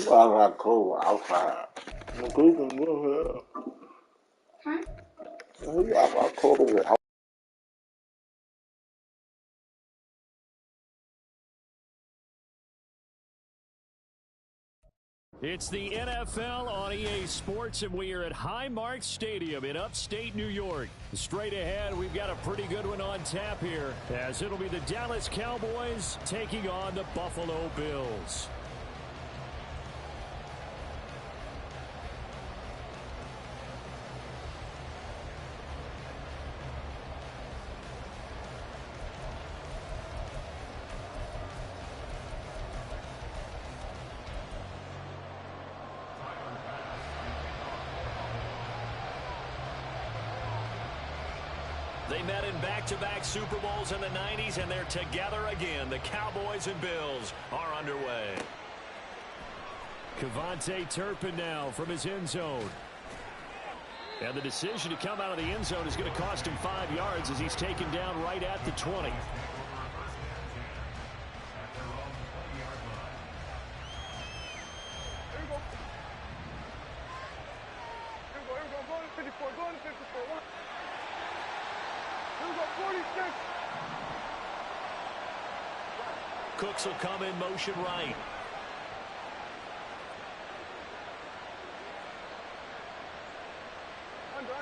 I got cold outside. The Cleveland will Huh? have. I got cold over there. It's the NFL on EA Sports, and we are at Highmark Stadium in upstate New York. Straight ahead, we've got a pretty good one on tap here, as it'll be the Dallas Cowboys taking on the Buffalo Bills. They met in back-to-back Super Bowls in the 90s, and they're together again. The Cowboys and Bills are underway. Cavante Turpin now from his end zone. And the decision to come out of the end zone is going to cost him 5 yards as he's taken down right at the 20. Cooks will come in motion right. Under.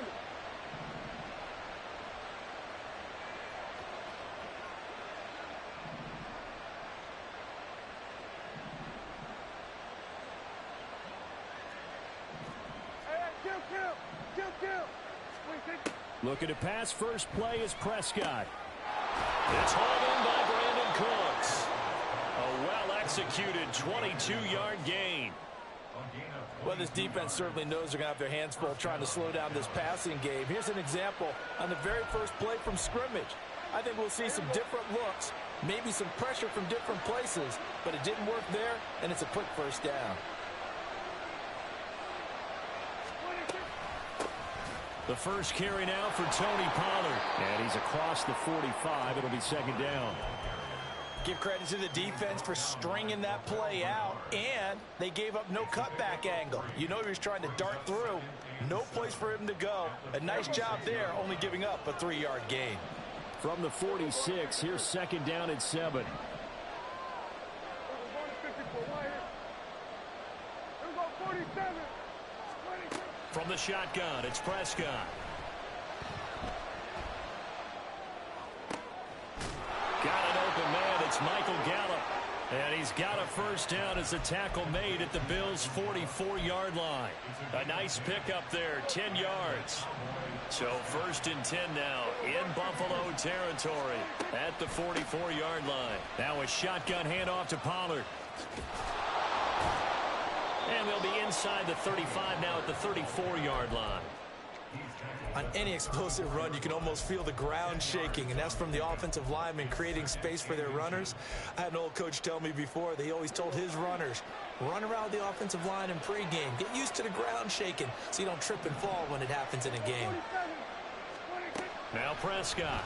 Kill. Looking to pass. First play is Prescott. It's hauled in by Brandon Cooks. A well-executed 22-yard gain. Well, this defense certainly knows they're going to have their hands full trying to slow down this passing game. Here's an example on the very first play from scrimmage. I think we'll see some different looks, maybe some pressure from different places, but it didn't work there, and it's a quick first down. The first carry now for Tony Pollard. And he's across the 45. It'll be second down. Give credit to the defense for stringing that play out, and they gave up no cutback angle. You know he was trying to dart through. No place for him to go. A nice job there, only giving up a 3-yard gain. From the 46, here's second down at 7. From the shotgun, it's Prescott. Got an open man. It's Michael Gallup. And he's got a first down as the tackle made at the Bills' 44-yard line. A nice pickup there, 10 yards. So first and 10 now in Buffalo territory at the 44-yard line. Now a shotgun handoff to Pollard. And they'll be inside the 35 now at the 34-yard line. On any explosive run, you can almost feel the ground shaking, and that's from the offensive linemen creating space for their runners. I had an old coach tell me before that he always told his runners, run around the offensive line in pregame. Get used to the ground shaking so you don't trip and fall when it happens in a game. Now Prescott.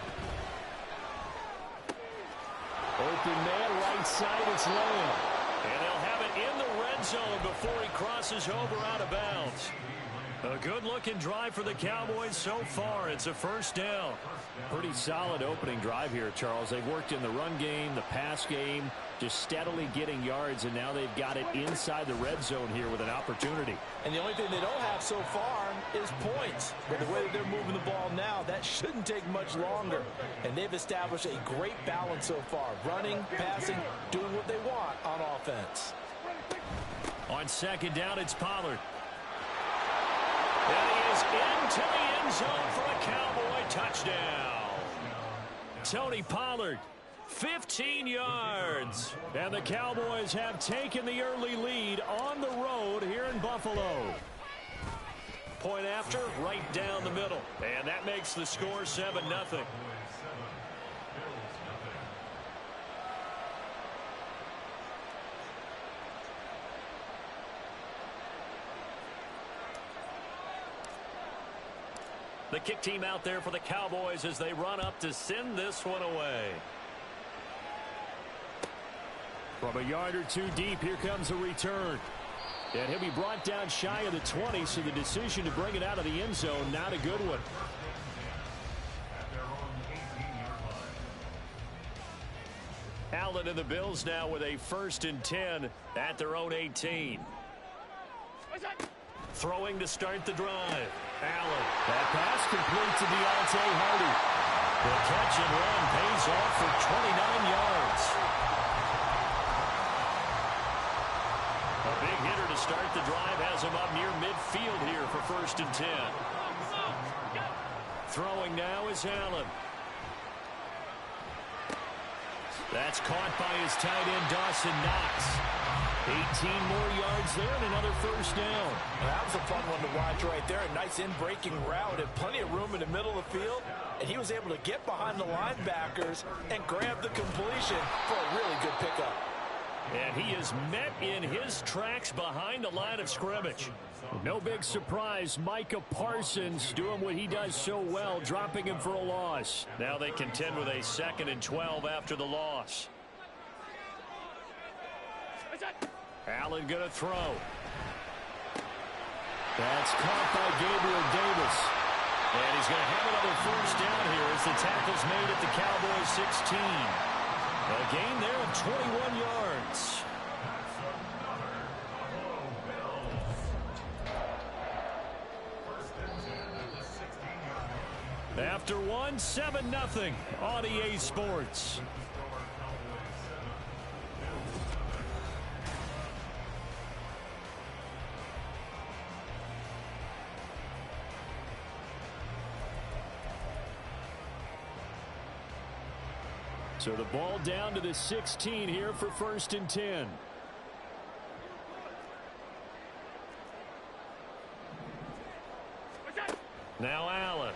Open man, right side, it's Lamb. And they'll have it in the red zone before he crosses over out of bounds. A good-looking drive for the Cowboys so far. It's a first down. Pretty solid opening drive here, Charles. They've worked in the run game, the pass game, just steadily getting yards, and now they've got it inside the red zone here with an opportunity. And the only thing they don't have so far is points. With the way that they're moving the ball now, that shouldn't take much longer. And they've established a great balance so far. Running, passing, doing what they want on offense. On second down, it's Pollard. And he is into the end zone for a Cowboy touchdown. Tony Pollard, 15 yards. And the Cowboys have taken the early lead on the road here in Buffalo. Point after, right down the middle. And that makes the score 7-0. The kick team out there for the Cowboys as they run up to send this one away. From a yard or two deep, here comes a return. And he'll be brought down shy of the 20, so the decision to bring it out of the end zone, not a good one. Allen and the Bills now with a 1st and 10 at their own 18. Throwing to start the drive. Allen. That pass complete to Deontay Hardy. The catch and run pays off for 29 yards. A big hitter to start the drive has him up near midfield here for 1st and 10. Throwing now is Allen. That's caught by his tight end, Dawson Knox. 18 more yards there and another 1st down. Well, that was a fun one to watch right there. A nice in-breaking route and plenty of room in the middle of the field. And he was able to get behind the linebackers and grab the completion for a really good pickup. And he is met in his tracks behind the line of scrimmage. No big surprise, Micah Parsons doing what he does so well, dropping him for a loss. Now they contend with a 2nd and 12 after the loss. Allen going to throw. That's caught by Gabriel Davis. And he's going to have another 1st down here as the tackle's made at the Cowboys 16. A gain there of 21 yards. After one, 7-0 on EA Sports. So the ball down to the 16 here for 1st and 10. Now Allen.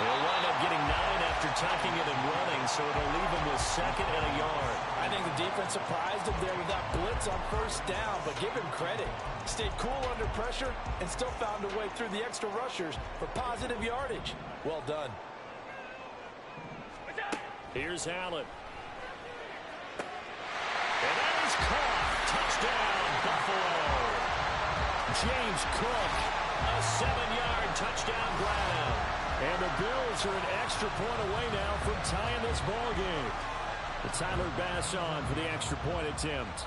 They'll wind up getting 9 after tucking it and running, so it'll leave him with 2nd and a yard. I think the defense surprised him there with that blitz on 1st down, but give him credit. Stayed cool under pressure and still found a way through the extra rushers for positive yardage. Well done. Here's Allen. And that is caught. Touchdown, Buffalo. James Cook, a 7-yard touchdown grab. And the Bills are an extra point away now from tying this ball game. Tyler Bass on for the extra point attempt.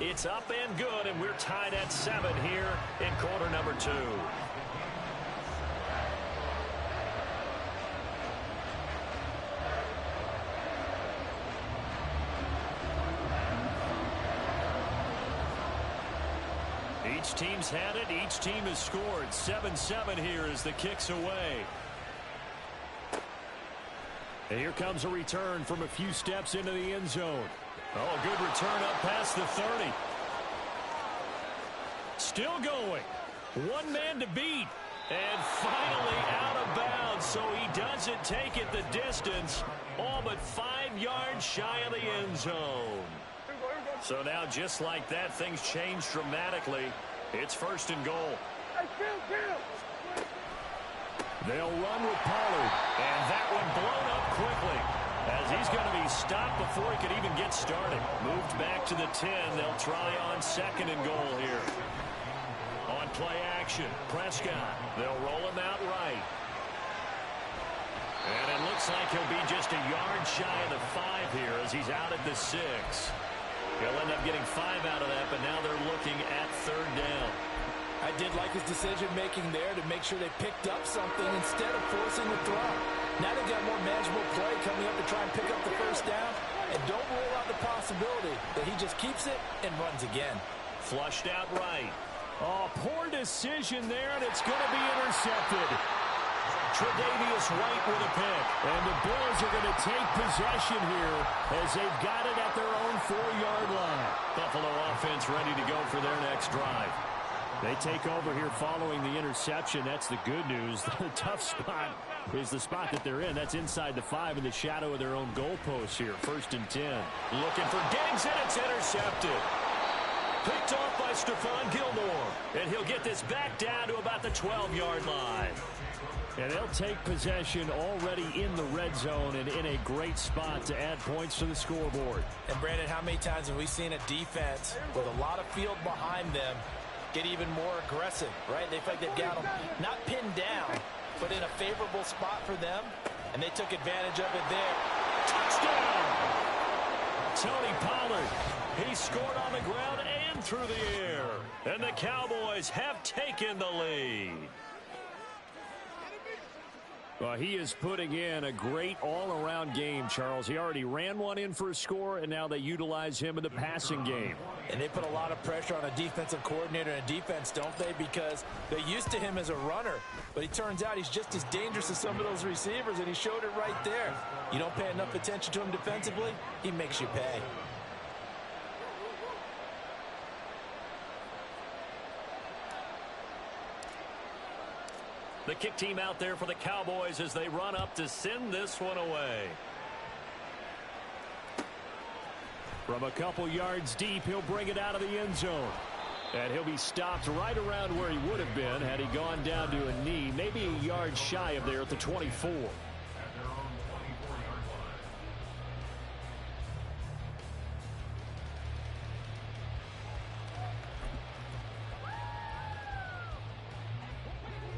It's up and good, and we're tied at 7 here in quarter number 2. Each team's had it. Each team has scored. 7-7 here as the kick's away. And here comes a return from a few steps into the end zone. Oh, good return up past the 30. Still going. One man to beat. And finally out of bounds. So he doesn't take it the distance. All but 5 yards shy of the end zone. So now just like that, things change dramatically. It's 1st and goal. They'll run with Pollard. And that one blown up quickly, as he's going to be stopped before he could even get started. Moved back to the 10. They'll try on 2nd and goal here. On play action, Prescott. They'll roll him out right. And it looks like he'll be just a yard shy of the 5 here as he's out at the 6. He'll end up getting 5 out of that, but now they're looking at 3rd down. I did like his decision-making there to make sure they picked up something instead of forcing the throw. Now they've got more manageable play coming up to try and pick up the 1st down. And don't rule out the possibility that he just keeps it and runs again. Flushed out right. Oh, poor decision there, and it's going to be intercepted. Tre'Davious White with a pick. And the Bills are going to take possession here as they've got it at their own 4-yard line. Buffalo offense ready to go for their next drive. They take over here following the interception. That's the good news. The tough spot is the spot that they're in. That's inside the 5 in the shadow of their own goalpost here. 1st and 10. Looking for Diggs, and it's intercepted. Picked off by Stephon Gilmore. And he'll get this back down to about the 12-yard line. And they'll take possession already in the red zone and in a great spot to add points to the scoreboard. And, Brandon, how many times have we seen a defense with a lot of field behind them get even more aggressive, right? They feel like they've got them not pinned down, but in a favorable spot for them, and they took advantage of it there. Touchdown! Tony Pollard. He scored on the ground and through the air. And the Cowboys have taken the lead. Well, he is putting in a great all-around game, Charles. He already ran one in for a score, and now they utilize him in the passing game. And they put a lot of pressure on a defensive coordinator and defense, don't they? Because they're used to him as a runner. But it turns out he's just as dangerous as some of those receivers, and he showed it right there. You don't pay enough attention to him defensively, he makes you pay. The kick team out there for the Cowboys as they run up to send this one away. From a couple yards deep, he'll bring it out of the end zone. And he'll be stopped right around where he would have been had he gone down to a knee, maybe a yard shy of there at the 24.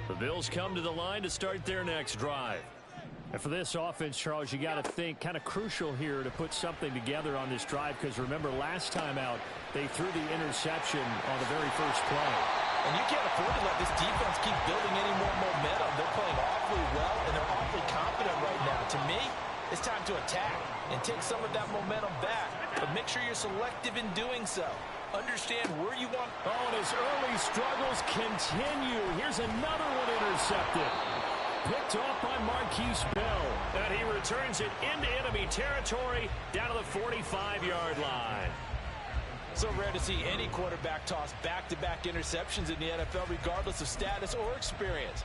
The Bills come to the line to start their next drive. And for this offense, Charles, you got to think kind of crucial here to put something together on this drive, because remember last time out they threw the interception on the very first play. And you can't afford to let this defense keep building any more momentum. They're playing awfully well, and they're awfully confident right now. To me, it's time to attack and take some of that momentum back. But make sure you're selective in doing so. Understand where you want. Oh, and his early struggles continue. Here's another one intercepted. Picked off by Marquise Bell. And he returns it into enemy territory down to the 45-yard line. So rare to see any quarterback toss back-to-back interceptions in the NFL, regardless of status or experience.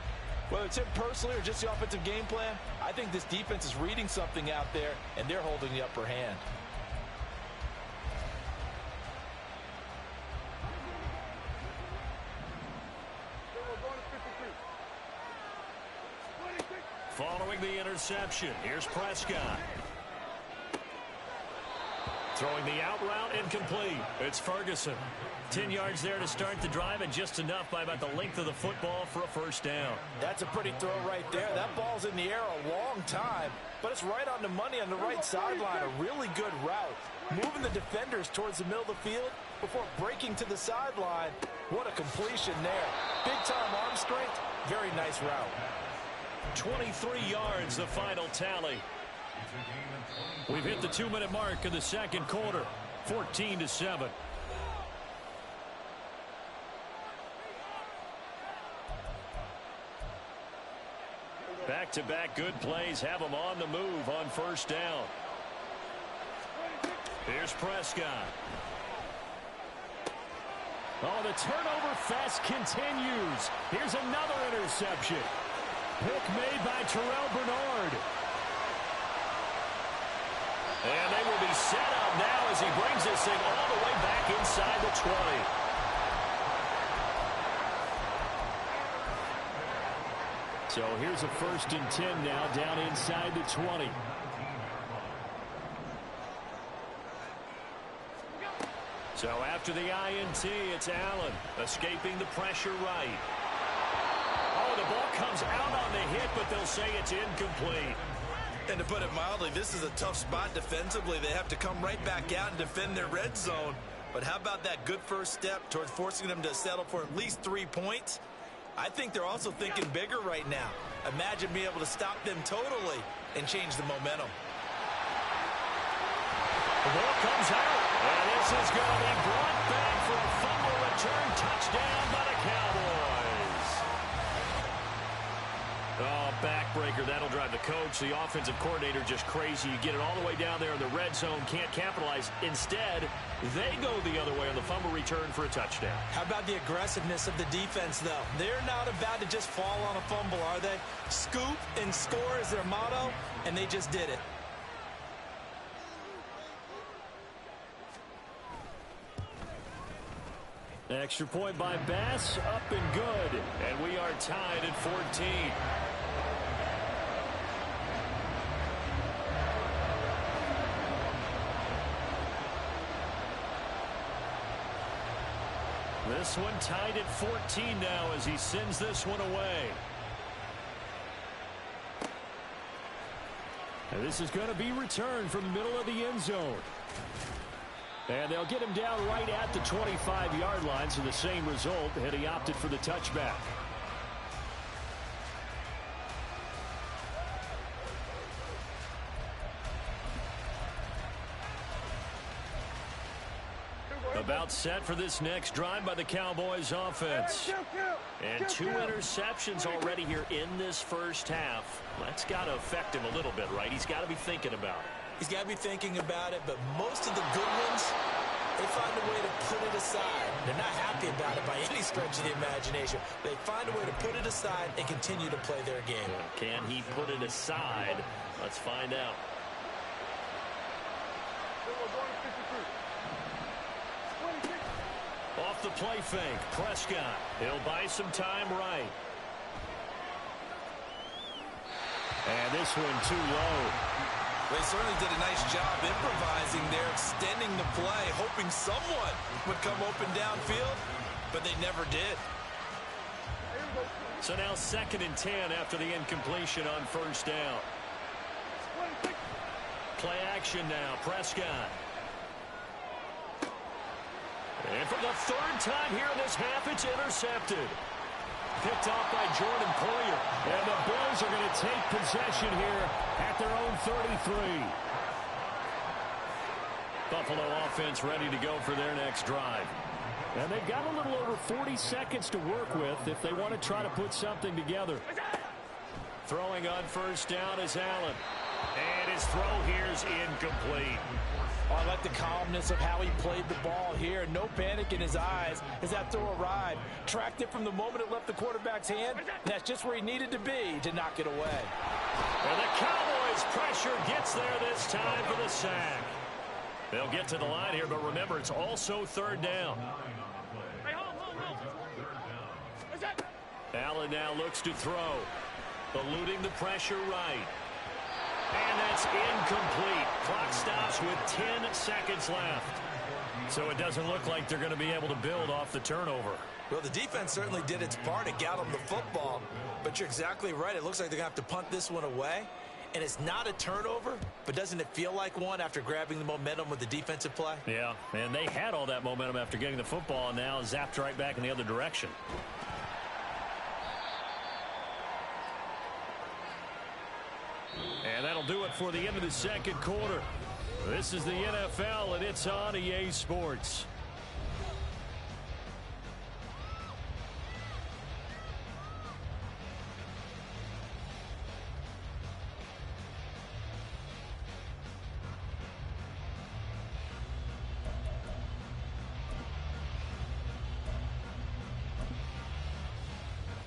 Whether it's him personally or just the offensive game plan, I think this defense is reading something out there, and they're holding the upper hand. Following the interception, here's Prescott. Throwing the out route incomplete. It's Ferguson. 10 yards there to start the drive, and just enough by about the length of the football for a first down. That's a pretty throw right there. That ball's in the air a long time, but it's right on the money on the right sideline. A really good route. Moving the defenders towards the middle of the field before breaking to the sideline. What a completion there. Big-time arm strength. Very nice route. 23 yards, the final tally. We've hit the 2-minute mark in the second quarter. 14-7. Back-to-back good plays have them on the move on first down. Here's Prescott. Oh, the turnover fest continues. Here's another interception. Pick made by Terrell Bernard. And they will be set up now as he brings this thing all the way back inside the 20. So here's a 1st and 10 now down inside the 20. So after the INT, it's Allen escaping the pressure right. Oh, the ball comes out on the hit, but they'll say it's incomplete. And to put it mildly, this is a tough spot defensively. They have to come right back out and defend their red zone. But how about that good first step towards forcing them to settle for at least 3 points? I think they're also thinking bigger right now. Imagine being able to stop them totally and change the momentum. The ball comes out, and this is going to be brought back for a fumble return touchdown by the Cowboys. Oh, backbreaker. That'll drive the coach, the offensive coordinator, just crazy. You get it all the way down there in the red zone, can't capitalize. Instead, they go the other way on the fumble return for a touchdown. How about the aggressiveness of the defense, though? They're not about to just fall on a fumble, are they? Scoop and score is their motto, and they just did it. Extra point by Bass, up and good. And we are tied at 14. This one tied at 14 now as he sends this one away. And this is going to be returned from the middle of the end zone. And they'll get him down right at the 25-yard line, so the same result, and he opted for the touchback. About set for this next drive by the Cowboys offense. And 2 interceptions already here in this first half. That's got to affect him a little bit, right? He's got to be thinking about it. He's got to be thinking about it, but most of the good ones, they find a way to put it aside. They're not happy about it by any stretch of the imagination. They find a way to put it aside and continue to play their game. Can he put it aside? Let's find out. Off the play fake, Prescott. He'll buy some time right. And this one too low. They certainly did a nice job improvising there, extending the play, hoping someone would come open downfield, but they never did. So now 2nd and 10 after the incompletion on first down. Play action now, Prescott. And for the 3rd time here in this half, it's intercepted. Picked off by Jordan Poyer. And the Bills are going to take possession here at their own 33. Buffalo offense ready to go for their next drive. And they've got a little over 40 seconds to work with if they want to try to put something together. Throwing on first down is Allen. And his throw here is incomplete. Oh, I like the calmness of how he played the ball here. No panic in his eyes as that throw arrived. Tracked it from the moment it left the quarterback's hand. That's just where he needed to be to knock it away. And the Cowboys' pressure gets there this time for the sack. They'll get to the line here, but remember, it's also 3rd down. Allen now looks to throw. Eluding the pressure right. And that's incomplete. Clock stops with 10 seconds left. So it doesn't look like they're going to be able to build off the turnover. Well, the defense certainly did its part to get them the football. But you're exactly right. It looks like they're going to have to punt this one away. And it's not a turnover, but doesn't it feel like one after grabbing the momentum with the defensive play? Yeah, and they had all that momentum after getting the football, and now zapped right back in the other direction. And that'll do it for the end of the 2nd quarter. This is the NFL, and it's on EA Sports.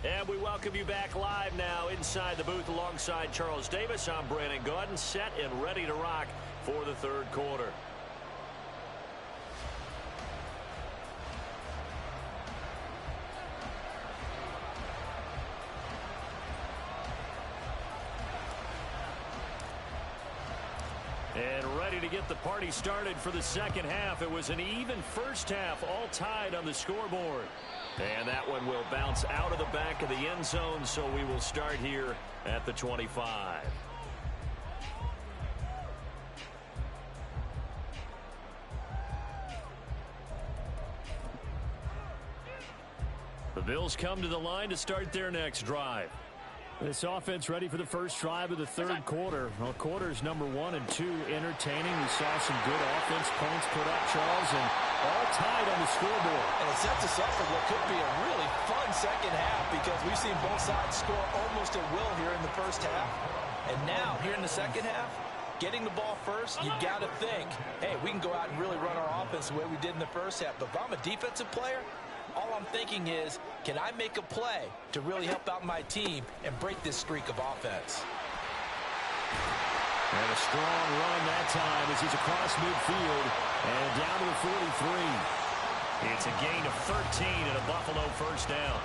And we welcome you back live now inside the booth alongside Charles Davis. I'm Brandon Gaudin, set and ready to rock for the 3rd quarter. And ready to get the party started for the 2nd half. It was an even first half, all tied on the scoreboard. And that one will bounce out of the back of the end zone, so we will start here at the 25. The Bills come to the line to start their next drive. This offense ready for the first drive of the 3rd quarter. Well, quarters number 1 and 2 entertaining. We saw some good offense points put up, Charles, and all tied on the scoreboard. And it sets us up for what could be a really fun 2nd half because we've seen both sides score almost at will here in the first half. And now, here in the 2nd half, getting the ball first, you got to think, hey, we can go out and really run our offense the way we did in the first half. But if I'm a defensive player, all I'm thinking is, can I make a play to really help out my team and break this streak of offense? And a strong run that time as he's across midfield and down to the 43. It's a gain of 13 and a Buffalo first down.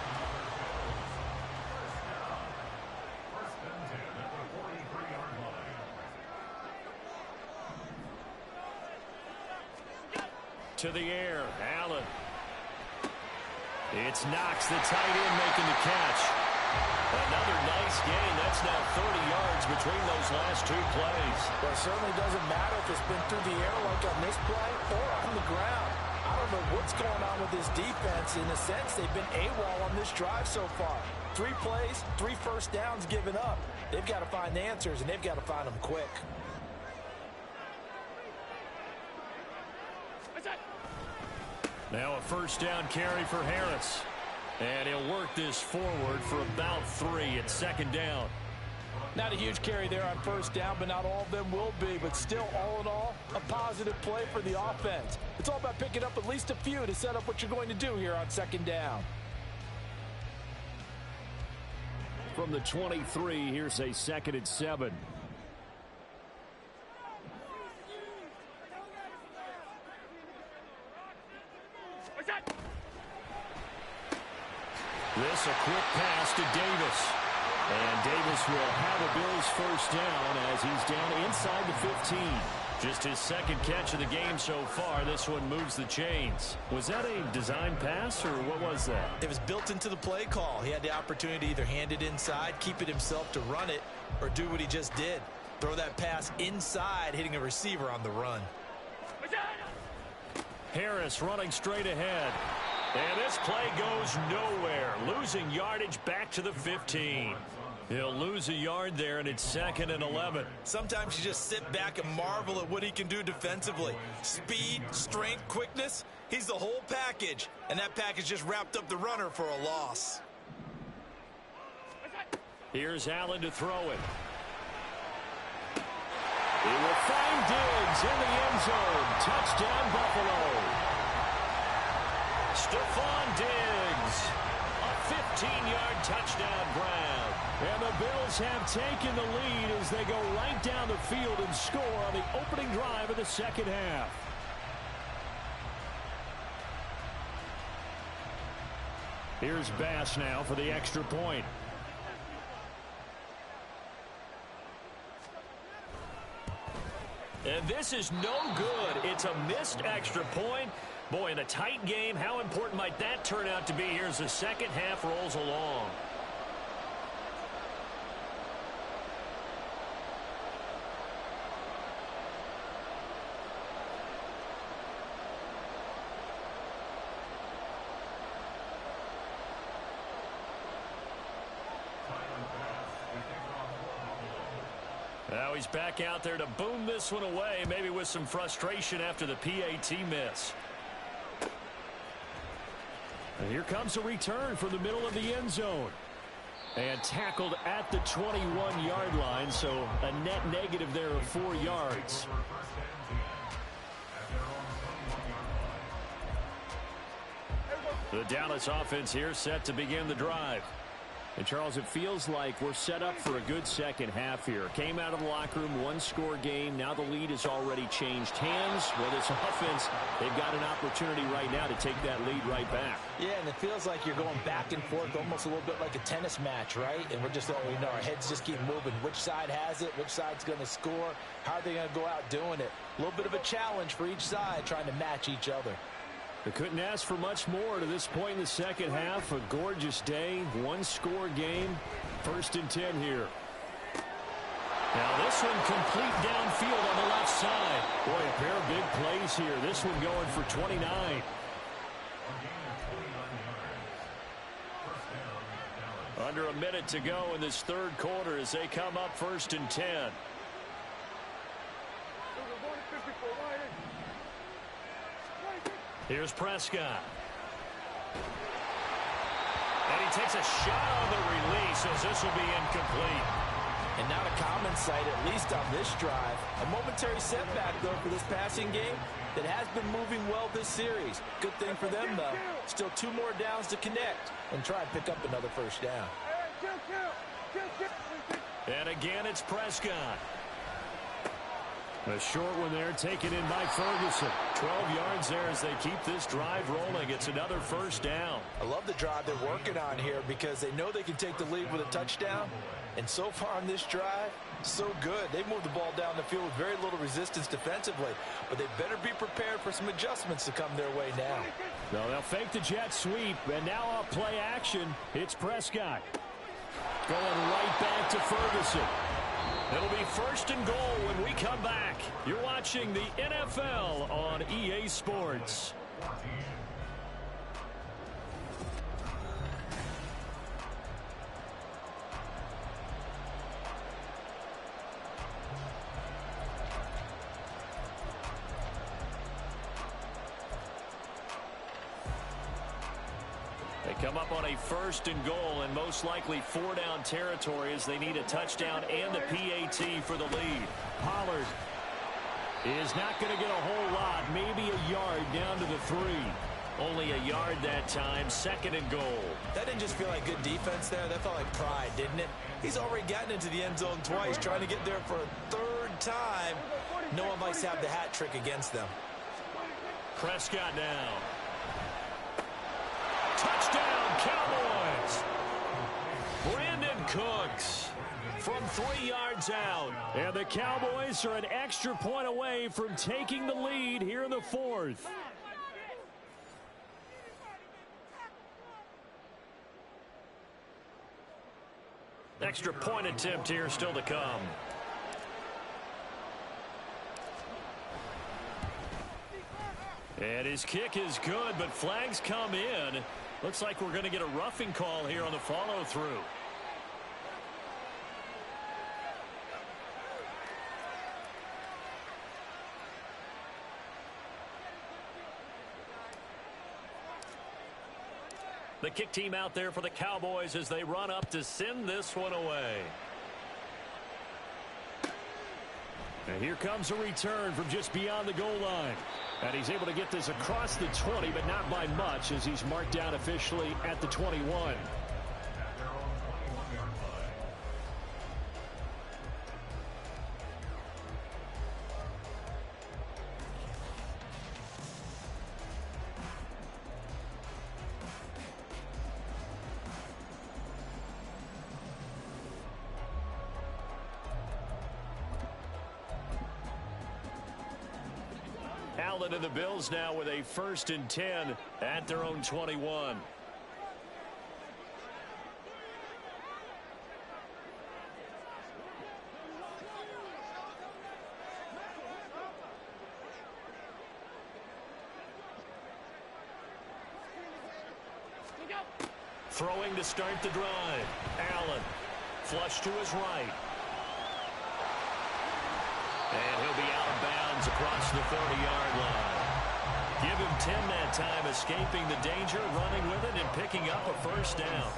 To the air, Allen. It's Knox, the tight end, making the catch. Another nice gain. That's now 30 yards between those last two plays. Well, it certainly doesn't matter if it's been through the air like on this play or on the ground. I don't know what's going on with this defense. In a sense, they've been AWOL on this drive so far. 3 plays, 3 first downs given up. They've got to find the answers, and they've got to find them quick. Now a first down carry for Harris. And he'll work this forward for about 3 at second down. Not a huge carry there on first down, but not all of them will be. But still, all in all, a positive play for the offense. It's all about picking up at least a few to set up what you're going to do here on second down. From the 23, here's a 2nd and 7. This a quick pass to Davis. And Davis will have a Bills first down as he's down inside the 15. Just his 2nd catch of the game so far. This one moves the chains. Was that a design pass, or what was that? It was built into the play call. He had the opportunity to either hand it inside, keep it himself to run it, or do what he just did. Throw that pass inside, hitting a receiver on the run. Harris running straight ahead. And this play goes nowhere. Losing yardage back to the 15. He'll lose a yard there, and it's 2nd and 11. Sometimes you just sit back and marvel at what he can do defensively. Speed, strength, quickness. He's the whole package. And that package just wrapped up the runner for a loss. Here's Allen to throw it. He will find Diggs in the end zone. Touchdown, Buffalo. Stephon Diggs, a 15-yard touchdown grab. And the Bills have taken the lead as they go right down the field and score on the opening drive of the second half. Here's Bass now for the extra point. And this is no good. It's a missed extra point. Boy, in a tight game, how important might that turn out to be here as the second half rolls along? Now he's back out there to boom this one away, maybe with some frustration after the PAT miss. And here comes a return from the middle of the end zone. And tackled at the 21-yard line, so a net negative there of 4 yards. The Dallas offense here set to begin the drive. And, Charles, it feels like we're set up for a good second half here. Came out of the locker room, 1-score game. Now the lead has already changed hands. Well, this offense, they've got an opportunity right now to take that lead right back. Yeah, and it feels like you're going back and forth almost a little bit like a tennis match, right? And we're just, our heads just keep moving. Which side has it? Which side's going to score? How are they going to go out doing it? A little bit of a challenge for each side trying to match each other. They couldn't ask for much more to this point in the second half. A gorgeous day, 1-score game. 1st and 10 here. Now this one complete downfield on the left side. Boy, a pair of big plays here. This one going for 29. Under a minute to go in this third quarter as they come up 1st and 10. Here's Prescott. And he takes a shot on the release as this will be incomplete. And not a common sight, at least on this drive. A momentary setback, though, for this passing game that has been moving well this series. Good thing for them, though. Still 2 more downs to connect and try and pick up another first down. And again, it's Prescott. A short one there taken in by Ferguson. 12 yards there as they keep this drive rolling. It's another first down. I love the drive they're working on here because they know they can take the lead with a touchdown. And so far on this drive, so good. They moved the ball down the field with very little resistance defensively. But they better be prepared for some adjustments to come their way now. No, they'll fake the jet sweep. And now off play action, it's Prescott. Going right back to Ferguson. It'll be first and goal when we come back. You're watching the NFL on EA Sports. Come up on a first and goal and most likely 4-down territory as they need a touchdown and a PAT for the lead. Pollard is not going to get a whole lot, maybe a yard down to the 3. Only a yard that time, second and goal. That didn't just feel like good defense there. That felt like pride, didn't it? He's already gotten into the end zone twice, trying to get there for a third time. No one likes to have the hat trick against them. Prescott now. Touchdown, Cowboys! Brandon Cooks from 3 yards out. And the Cowboys are an extra point away from taking the lead here in the 4th. Extra point attempt here still to come. And his kick is good, but flags come in. Looks like we're going to get a roughing call here on the follow-through. The kick team out there for the Cowboys as they run up to send this one away. And here comes a return from just beyond the goal line. And he's able to get this across the 20, but not by much as he's marked down officially at the 21. Allen and the Bills now with a 1st and 10 at their own 21. Throwing to start the drive. Allen flush to his right. And he'll be out of bounds across the 40-yard line. Give him 10 that time, escaping the danger, running with it, and picking up a first down.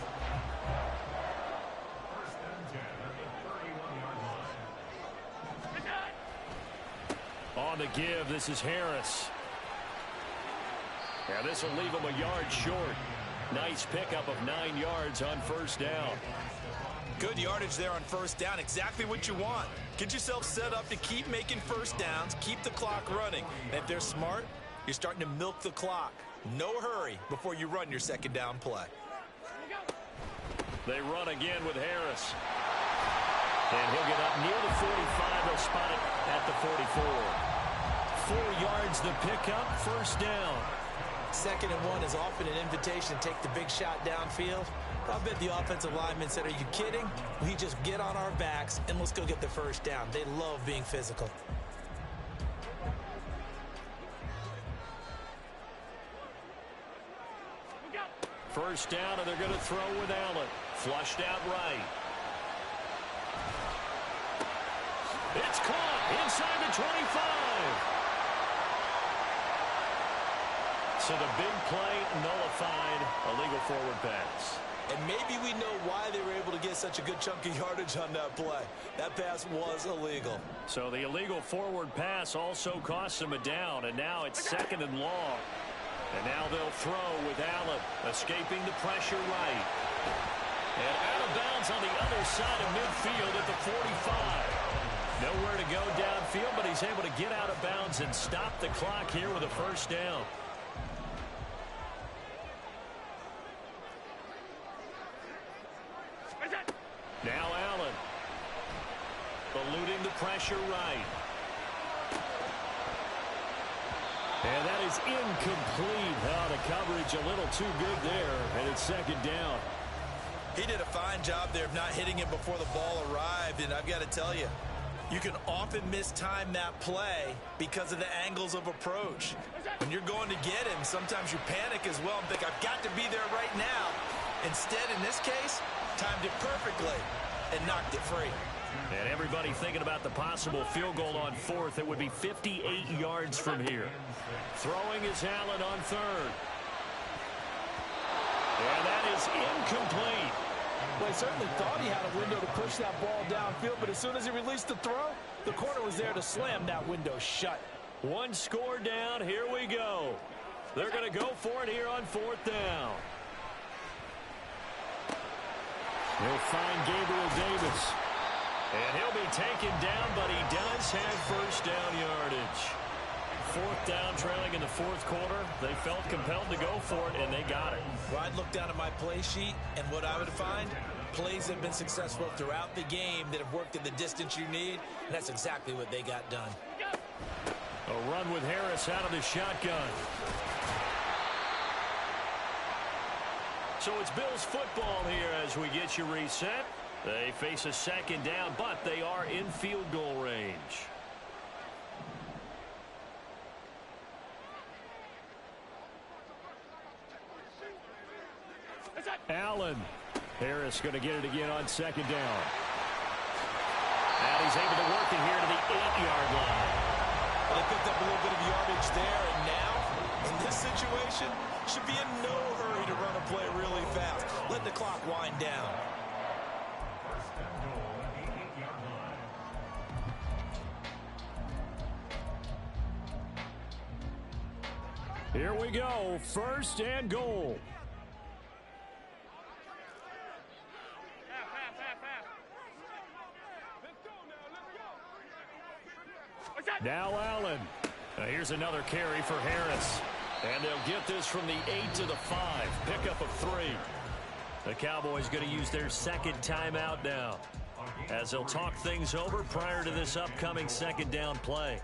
On the give, this is Harris. Yeah, this will leave him a yard short. Nice pickup of 9 yards on first down. Good yardage there on first down. Exactly what you want. Get yourself set up to keep making first downs, keep the clock running. And if they're smart, you're starting to milk the clock. No hurry before you run your second down play. They run again with Harris. And he'll get up near the 45. They'll spot it at the 44. 4 yards the pickup, first down. 2nd and 1 is often an invitation to take the big shot downfield. I bet the offensive linemen said, are you kidding? We just get on our backs and let's go get the first down. They love being physical. First down, and they're going to throw with Allen. Flushed out right. It's caught inside the 25. So the big play nullified, a legal forward pass. And maybe we know why they were able to get such a good chunk of yardage on that play. That pass was illegal. So the illegal forward pass also cost them a down, and now it's 2nd and long. And now they'll throw with Allen, escaping the pressure right. And out of bounds on the other side of midfield at the 45. Nowhere to go downfield, but he's able to get out of bounds and stop the clock here with a first down. Now Allen. Eluding the pressure right. And that is incomplete. Oh, the coverage a little too good there, and it's second down. He did a fine job there of not hitting him before the ball arrived, and I've got to tell you, you can often mistime that play because of the angles of approach. When you're going to get him, sometimes you panic as well and think, I've got to be there right now. Instead, in this case, timed it perfectly and knocked it free. And everybody thinking about the possible field goal on fourth. It would be 58 yards from here. Throwing is Allen on third. And that is incomplete. Well, he certainly thought he had a window to push that ball downfield, but as soon as he released the throw, the corner was there to slam that window shut. One score down. Here we go. They're going to go for it here on fourth down. He'll find Gabriel Davis. And he'll be taken down, but he does have first down yardage. Fourth down, trailing in the fourth quarter. They felt compelled to go for it, and they got it. Well, I'd look down at my play sheet, and what I would find, plays have been successful throughout the game that have worked in the distance you need, and that's exactly what they got done. A run with Harris out of the shotgun. So it's Bills football here as we get you reset. They face a second down, but they are in field goal range. Allen. Harris going to get it again on second down. And he's able to work it here to the 8-yard line. Well, they picked up a little bit of yardage there, and now, in this situation, should be in no hurry to run a play really fast. Let the clock wind down. Here we go. First and goal. Now Allen. Here's another carry for Harris. And they'll get this from the 8 to the 5. Pickup of 3. The Cowboys going to use their second timeout now, as they'll talk things over prior to this upcoming second down play.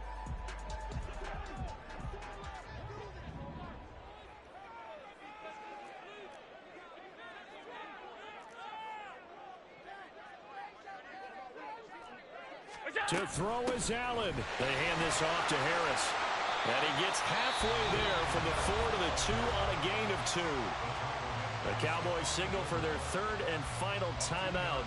To throw is Allen. They hand this off to Harris. And he gets halfway there from the 4 to the 2 on a gain of 2. The Cowboys signal for their third and final timeout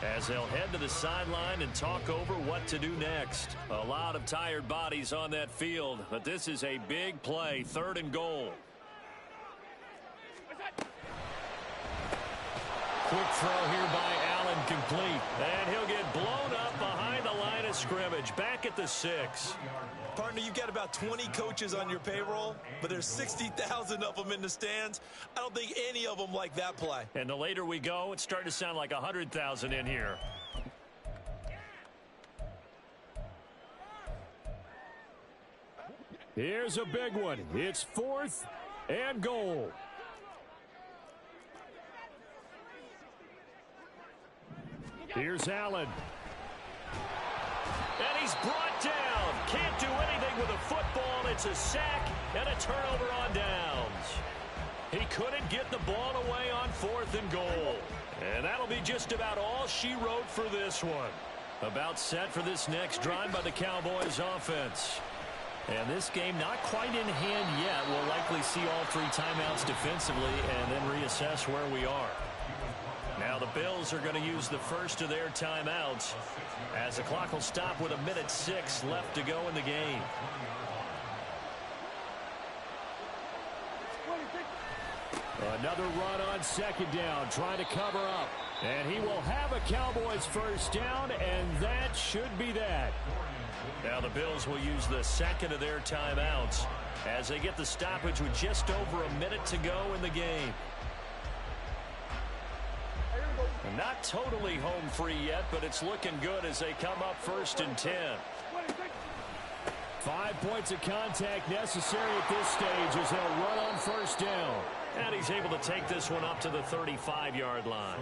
as they'll head to the sideline and talk over what to do next. A lot of tired bodies on that field, but this is a big play, third and goal. Quick throw here by Allen, complete. And he'll get blown up behind the line of scrimmage, back at the 6. Partner, you've got about 20 coaches on your payroll, but there's 60,000 of them in the stands. I don't think any of them like that play. And the later we go, it's starting to sound like 100,000 in here. Here's a big one. It's fourth and goal. Here's Allen. And he's brought down. Can't do anything with a football. It's a sack and a turnover on downs. He couldn't get the ball away on fourth and goal. And that'll be just about all she wrote for this one. About set for this next drive by the Cowboys offense. And this game not quite in hand yet. We'll likely see all 3 timeouts defensively and then reassess where we are. Now the Bills are going to use the first of their timeouts as the clock will stop with 1:06 left to go in the game. Another run on second down, trying to cover up. And he will have a Cowboys first down, and that should be that. Now the Bills will use the second of their timeouts as they get the stoppage with just over 1 minute to go in the game. And Not totally home free yet, but it's looking good as they come up 1st and 10. 5 points of contact necessary at this stage as they'll run on 1st down. And he's able to take this one up to the 35-yard line.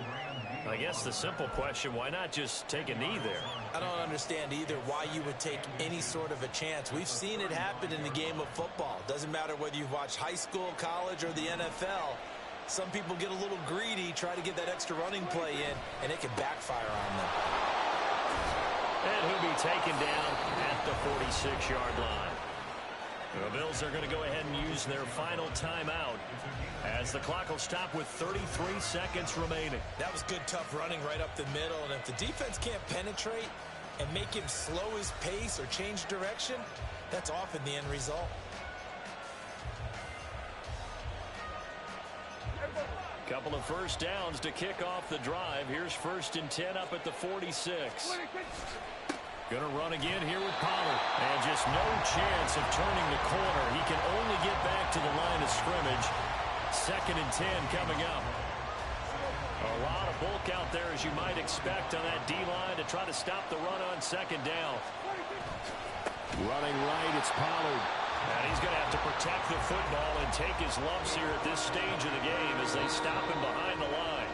I guess the simple question, why not just take a knee there? I don't understand either why you would take any sort of a chance. We've seen it happen in the game of football. Doesn't matter whether you've watched high school, college, or the NFL. Some people get a little greedy, try to get that extra running play in, and it can backfire on them. And he'll be taken down at the 46-yard line. The Bills are going to go ahead and use their final timeout as the clock will stop with 33 seconds remaining. That was good, tough running right up the middle, and if the defense can't penetrate and make him slow his pace or change direction, that's often the end result. Couple of 1st downs to kick off the drive. Here's 1st and 10 up at the 46. Going to run again here with Pollard. And just no chance of turning the corner. He can only get back to the line of scrimmage. 2nd and 10 coming up. A lot of bulk out there, as you might expect, on that D-line to try to stop the run on 2nd down. Running right, it's Pollard. And he's going to have to protect the football and take his lumps here at this stage of the game as they stop him behind the line.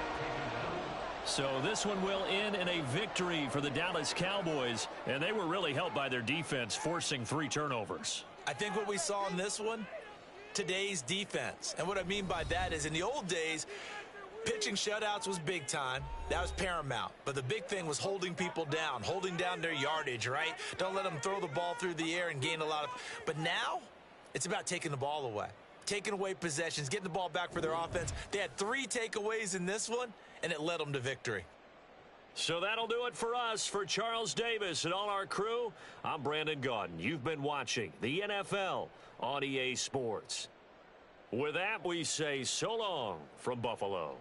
So this one will end in a victory for the Dallas Cowboys, and they were really helped by their defense, forcing 3 turnovers. I think what we saw in this one, today's defense. And what I mean by that is in the old days, pitching shutouts was big time. That was paramount. But the big thing was holding people down, holding down their yardage, right? Don't let them throw the ball through the air and gain a lot of... But now, it's about taking the ball away. Taking away possessions, getting the ball back for their offense. They had 3 takeaways in this one, and it led them to victory. So that'll do it for us. For Charles Davis and all our crew, I'm Brandon Gaudin. You've been watching the NFL on EA Sports. With that, we say so long from Buffalo.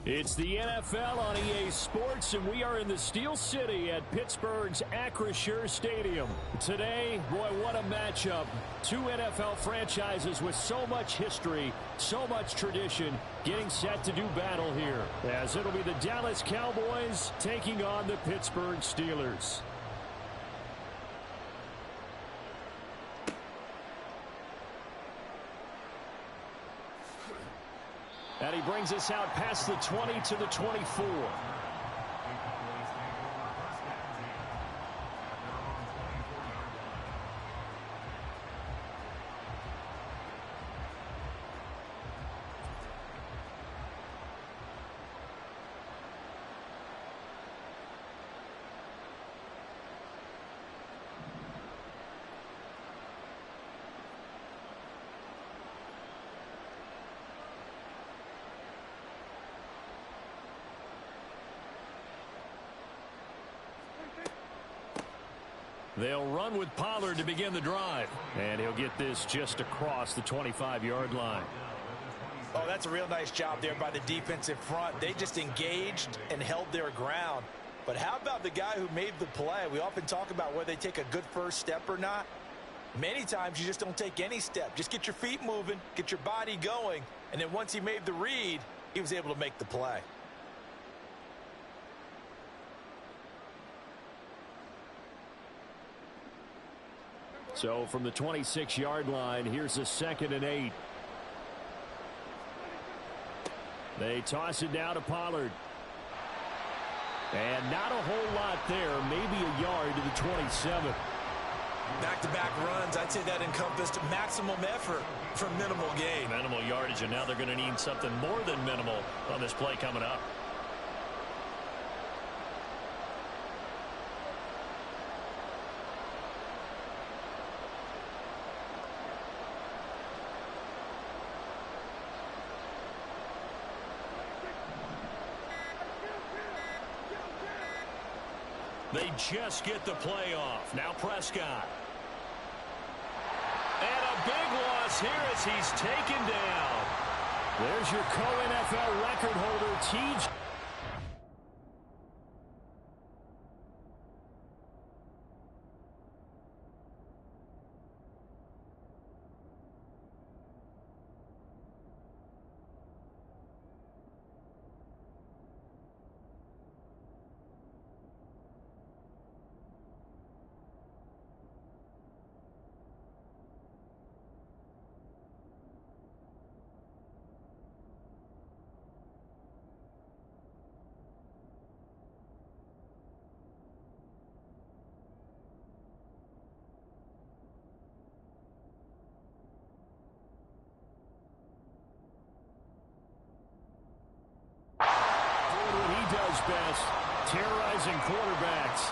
It's the NFL on EA Sports, and we are in the Steel City at Pittsburgh's Acrisure Stadium. Today, boy, what a matchup. Two NFL franchises with so much history, so much tradition, getting set to do battle here, as it'll be the Dallas Cowboys taking on the Pittsburgh Steelers. And he brings us out past the 20 to the 24. They'll run with Pollard to begin the drive. And he'll get this just across the 25-yard line. Oh, that's a real nice job there by the defensive front. They just engaged and held their ground. But how about the guy who made the play? We often talk about whether they take a good first step or not. Many times you just don't take any step. Just get your feet moving, get your body going, and then once he made the read, he was able to make the play. So from the 26-yard line, here's a 2nd and 8. They toss it down to Pollard. And not a whole lot there, maybe a yard to the 27. Back-to-back runs, I'd say that encompassed maximum effort for minimal gain. Minimal yardage, and now they're going to need something more than minimal on this play coming up. They just get the play off. Now Prescott. And a big loss here as he's taken down. There's your co-NFL record holder, T.J. best, terrorizing quarterbacks.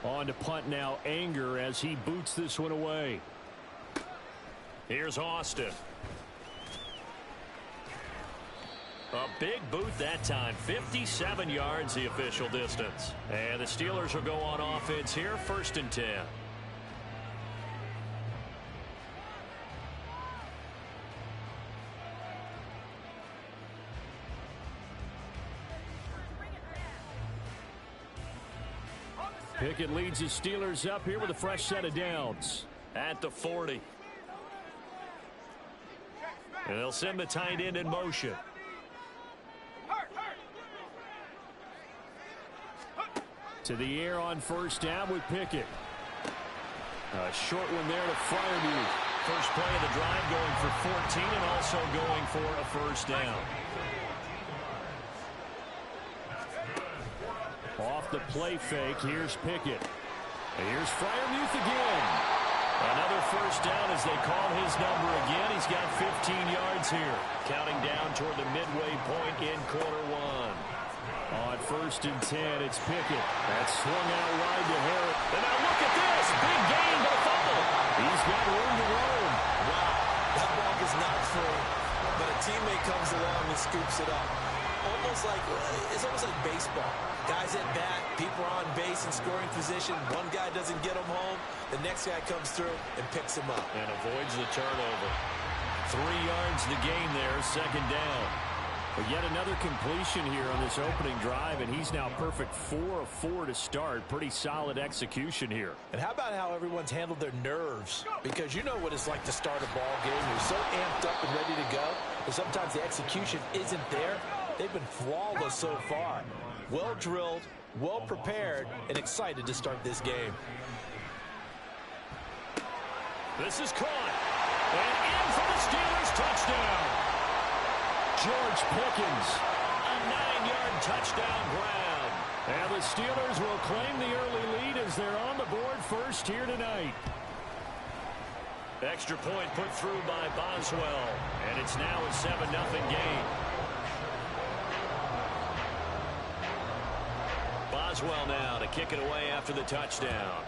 On to punt now, Anger, as he boots this one away. Here's Austin. A big boot that time, 57 yards the official distance. And the Steelers will go on offense here, 1st and 10. Pickett leads his Steelers up here with a fresh set of downs at the 40. And they'll send the tight end in motion. To the air on 1st down with Pickett. A short one there to Freiermuth. First play of the drive, going for 14 and also going for a 1st down. Off the play fake, here's Pickett. And here's Freiermuth again. Another 1st down as they call his number again. He's got 15 yards here. Counting down toward the midway point in quarter one. On 1st and 10, it's Pickett. That's swung out wide to Harris. And now look at this. Big gain, but a fumble. He's got room to roam. Wow, that ball is not full, but a teammate comes along and scoops it up. It's almost like baseball. Guys at bat, people are on base in scoring position. One guy doesn't get them home. The next guy comes through and picks him up. And avoids the turnover. 3 yards the gain there, second down. But yet another completion here on this opening drive, and he's now perfect 4 of 4 to start. Pretty solid execution here. And how about how everyone's handled their nerves? Because you know what it's like to start a ball game. You're so amped up and ready to go, but sometimes the execution isn't there. They've been flawless so far. Well drilled, well prepared, and excited to start this game. This is caught. And in for the Steelers, touchdown. George Pickens, a 9-yard touchdown grab. And the Steelers will claim the early lead as they're on the board first here tonight. Extra point put through by Boswell. And it's now a 7-0 game. Boswell now to kick it away after the touchdown.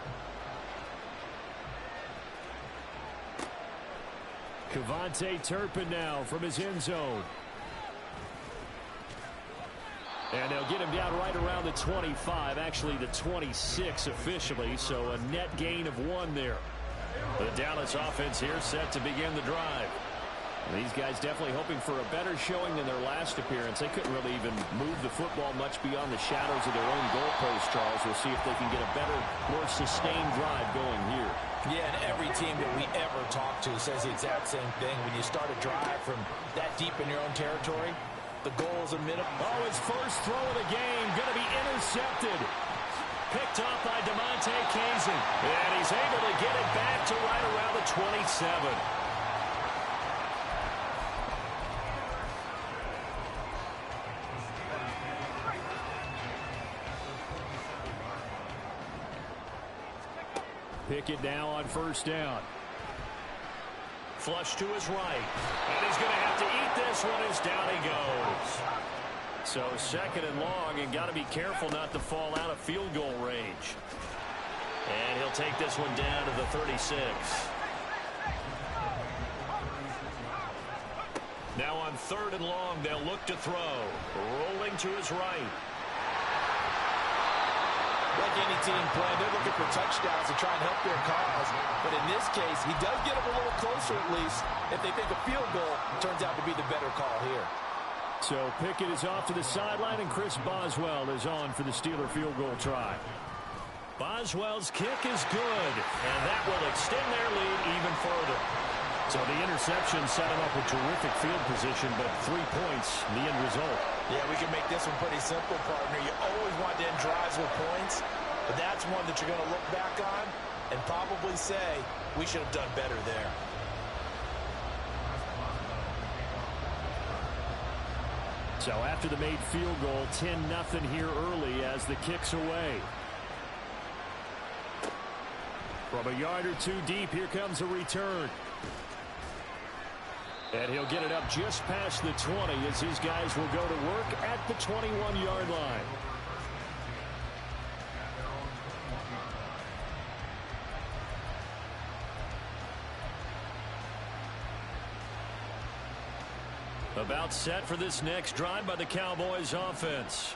Kevontae Turpin now from his end zone. And they'll get him down right around the 25, actually the 26 officially, so a net gain of 1 there. The Dallas offense here set to begin the drive. And these guys definitely hoping for a better showing than their last appearance. They couldn't really even move the football much beyond the shadows of their own goalpost, Charles. We'll see if they can get a better, more sustained drive going here. Yeah, and every team that we ever talk to says the exact same thing. When you start a drive from that deep in your own territory, the goal is a minimum. Oh, his first throw of the game going to be intercepted. Picked off by DeMonte Kazin. And he's able to get it back to right around the 27. Pickett now on first down. Flush to his right. And he's going to have to eat this one as down he goes. So second and long, and got to be careful not to fall out of field goal range. And he'll take this one down to the 36. Now on third and long, they'll look to throw. Rolling to his right. Like any team playing, they're looking for touchdowns to try and help their cause. But in this case, he does get them a little closer at least. If they think a field goal turns out to be the better call here. So Pickett is off to the sideline, and Chris Boswell is on for the Steeler field goal try. Boswell's kick is good, and that will extend their lead even further. So the interception set him up with terrific field position, but 3 points, the end result. Yeah, we can make this one pretty simple, partner. You always want to end drives with points, but that's one that you're going to look back on and probably say, we should have done better there. So after the made field goal, 10-0 here early as the kick's away. From a yard or two deep, here comes a return. And he'll get it up just past the 20 as his guys will go to work at the 21-yard line. About set for this next drive by the Cowboys offense.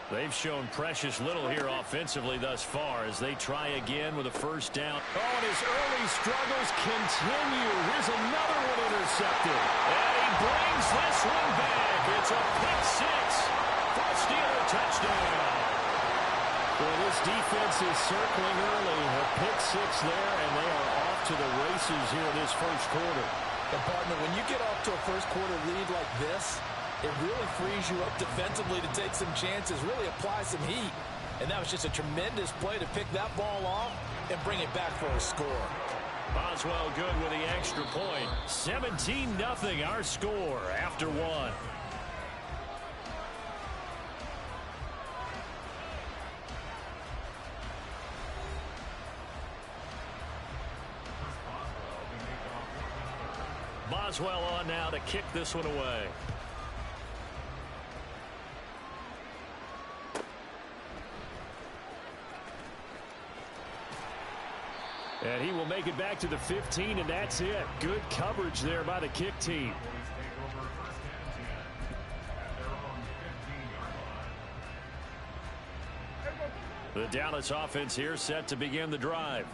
They've shown precious little here offensively thus far as they try again with a first down. Oh, and his early struggles continue. Here's another one intercepted. And he brings this one back. It's a pick six for a Steeler touchdown. Well, this defense is circling early. A pick six there, and they are off to the races here in this first quarter. And, partner, when you get off to a first quarter lead like this, it really frees you up defensively to take some chances, really apply some heat. And that was just a tremendous play to pick that ball off and bring it back for a score. Boswell good with the extra point. 17-0 our score after one. Boswell on now to kick this one away. And he will make it back to the 15, and that's it. Good coverage there by the kick team. The Dallas offense here set to begin the drive.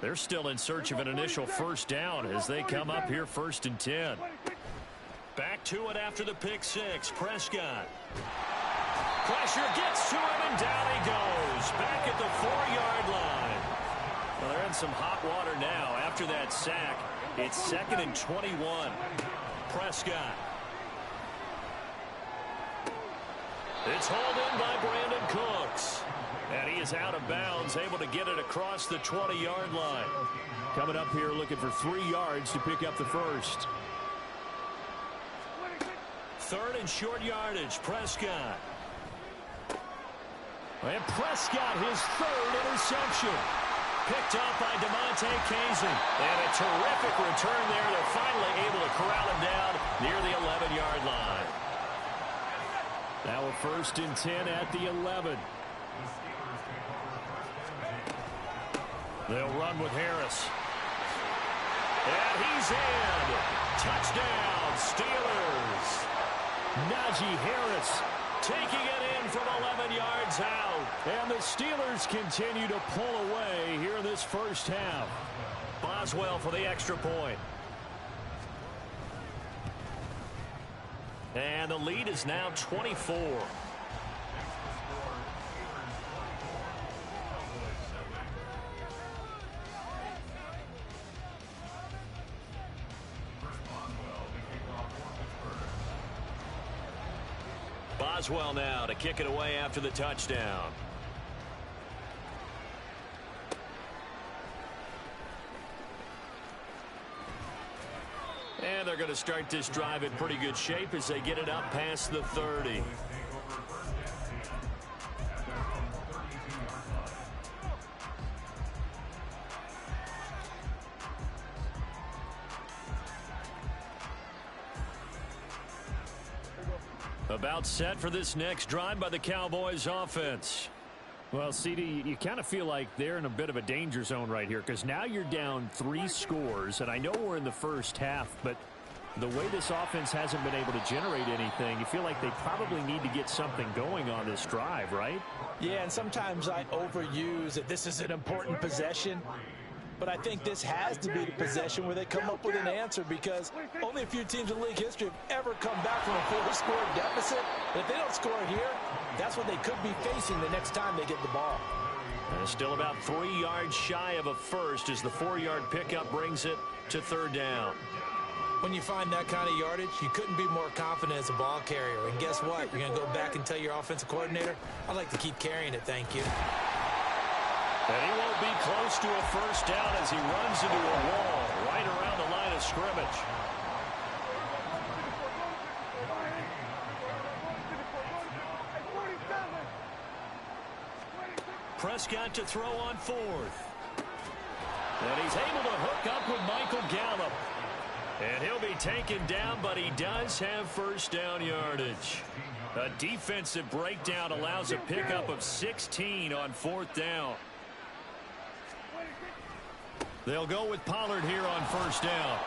They're still in search of an initial first down as they come up here 1st and 10. Back to it after the pick six. Prescott. Pressure gets to him, and down he goes. Back at the 4-yard line. Well, they're in some hot water now after that sack. It's 2nd and 21. Prescott. It's hauled in by Brandon Cooks. And he is out of bounds, able to get it across the 20-yard line. Coming up here looking for 3 yards to pick up the first. 3rd and short yardage. Prescott. And Prescott, his 3rd interception. Picked up by DeMonte Casey. And a terrific return there. They're finally able to corral him down near the 11-yard line. Now a 1st and 10 at the 11. They'll run with Harris. And he's in. Touchdown, Steelers. Najee Harris taking it in from 11 yards out. And the Steelers continue to pull away here in this first half. Boswell for the extra point. And the lead is now 24. Boswell now to kick it away after the touchdown. And they're going to start this drive in pretty good shape as they get it up past the 30. About set for this next drive by the Cowboys offense. Well, CD, you kind of feel like they're in a bit of a danger zone right here because now you're down 3 scores, and I know we're in the first half, but the way this offense hasn't been able to generate anything, you feel like they probably need to get something going on this drive, right? Yeah, and sometimes I overuse that this is an important possession. But I think this has to be the possession where they come up with an answer because only a few teams in league history have ever come back from a 4-score deficit. And if they don't score here, that's what they could be facing the next time they get the ball. And still about 3 yards shy of a first as the 4-yard pickup brings it to 3rd down. When you find that kind of yardage, you couldn't be more confident as a ball carrier. And guess what? You're going to go back and tell your offensive coordinator, I'd like to keep carrying it, thank you. And he won't be close to a first down as he runs into a wall right around the line of scrimmage. Prescott to throw on 4th. And he's able to hook up with Michael Gallup. And he'll be taken down, but he does have first down yardage. A defensive breakdown allows a pickup of 16 on 4th down. They'll go with Pollard here on first down.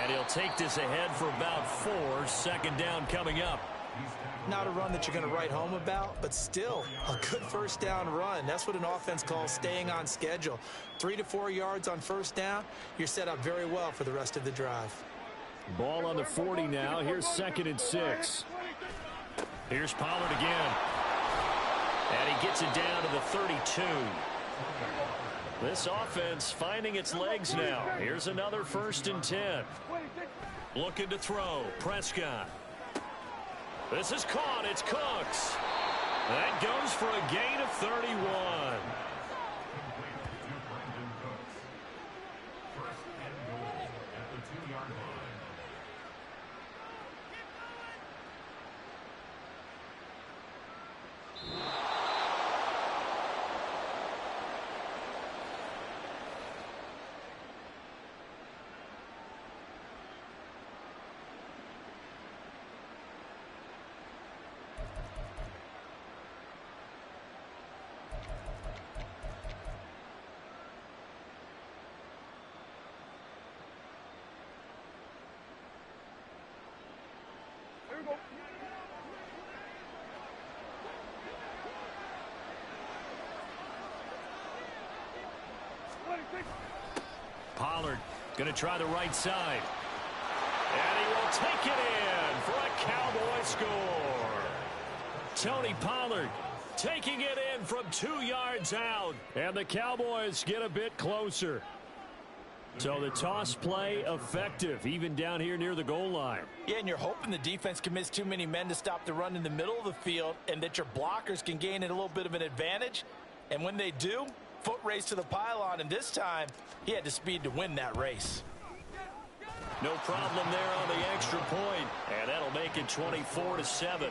And he'll take this ahead for about 4. 2nd down coming up. Not a run that you're going to write home about, but still a good first down run. That's what an offense calls staying on schedule. 3 to 4 yards on first down. You're set up very well for the rest of the drive. Ball on the 40 now. Here's 2nd and 6. Here's Pollard again. And he gets it down to the 32. This offense finding its legs now. Here's another 1st and 10. Looking to throw. Prescott. This is caught. It's Cooks. That goes for a gain of 31. Pollard. Going to try the right side. And he will take it in for a Cowboy score. Tony Pollard taking it in from 2 yards out. And the Cowboys get a bit closer. So the toss play effective, even down here near the goal line. Yeah, and you're hoping the defense commits too many men to stop the run in the middle of the field and that your blockers can gain a little bit of an advantage. And when they do, foot race to the pylon, and this time he had the speed to win that race. No problem there on the extra point, and that'll make it 24-7.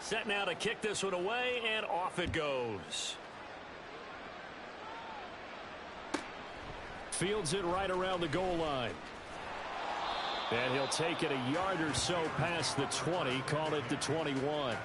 Set now to kick this one away, and off it goes. Fields it right around the goal line. And he'll take it a yard or so past the 20, call it the 21.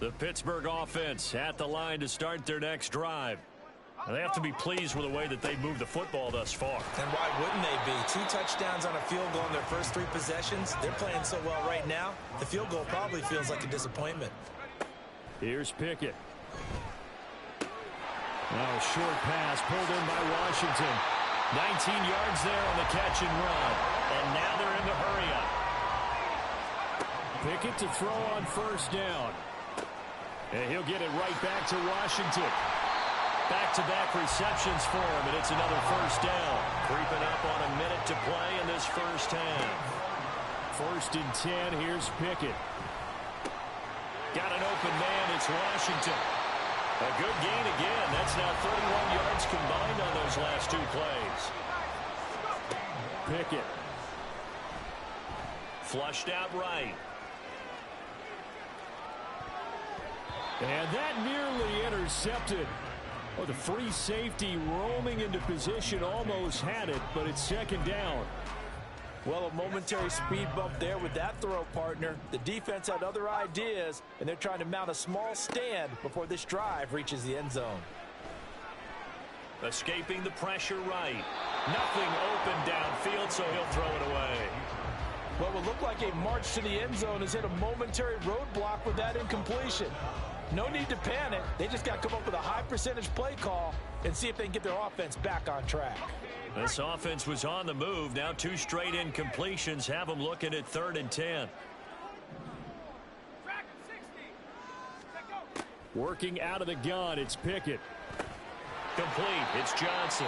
The Pittsburgh offense at the line to start their next drive. They have to be pleased with the way that they've moved the football thus far. And why wouldn't they be? 2 touchdowns on a field goal in their first 3 possessions. They're playing so well right now, the field goal probably feels like a disappointment. Here's Pickett. Now a short pass pulled in by Washington. 19 yards there on the catch and run. And now they're in the hurry up. Pickett to throw on first down. And he'll get it right back to Washington. Back-to-back receptions for him, and it's another first down. Creeping up on a minute to play in this first half. 1st and 10, here's Pickett. Got an open man, it's Washington. A good gain again. That's now 31 yards combined on those last 2 plays. Pickett. Flushed out right. And that nearly intercepted. Oh, the free safety roaming into position almost had it, but it's 2nd down. Well, a momentary speed bump there with that throw, partner. The defense had other ideas, and they're trying to mount a small stand before this drive reaches the end zone. Escaping the pressure right. Nothing open downfield, so he'll throw it away. What will look like a march to the end zone has hit a momentary roadblock with that incompletion. No need to panic. They just got to come up with a high percentage play call and see if they can get their offense back on track. This offense was on the move. Now 2 straight incompletions have them looking at 3rd and 10. Working out of the gun, it's Pickett. Complete, it's Johnson.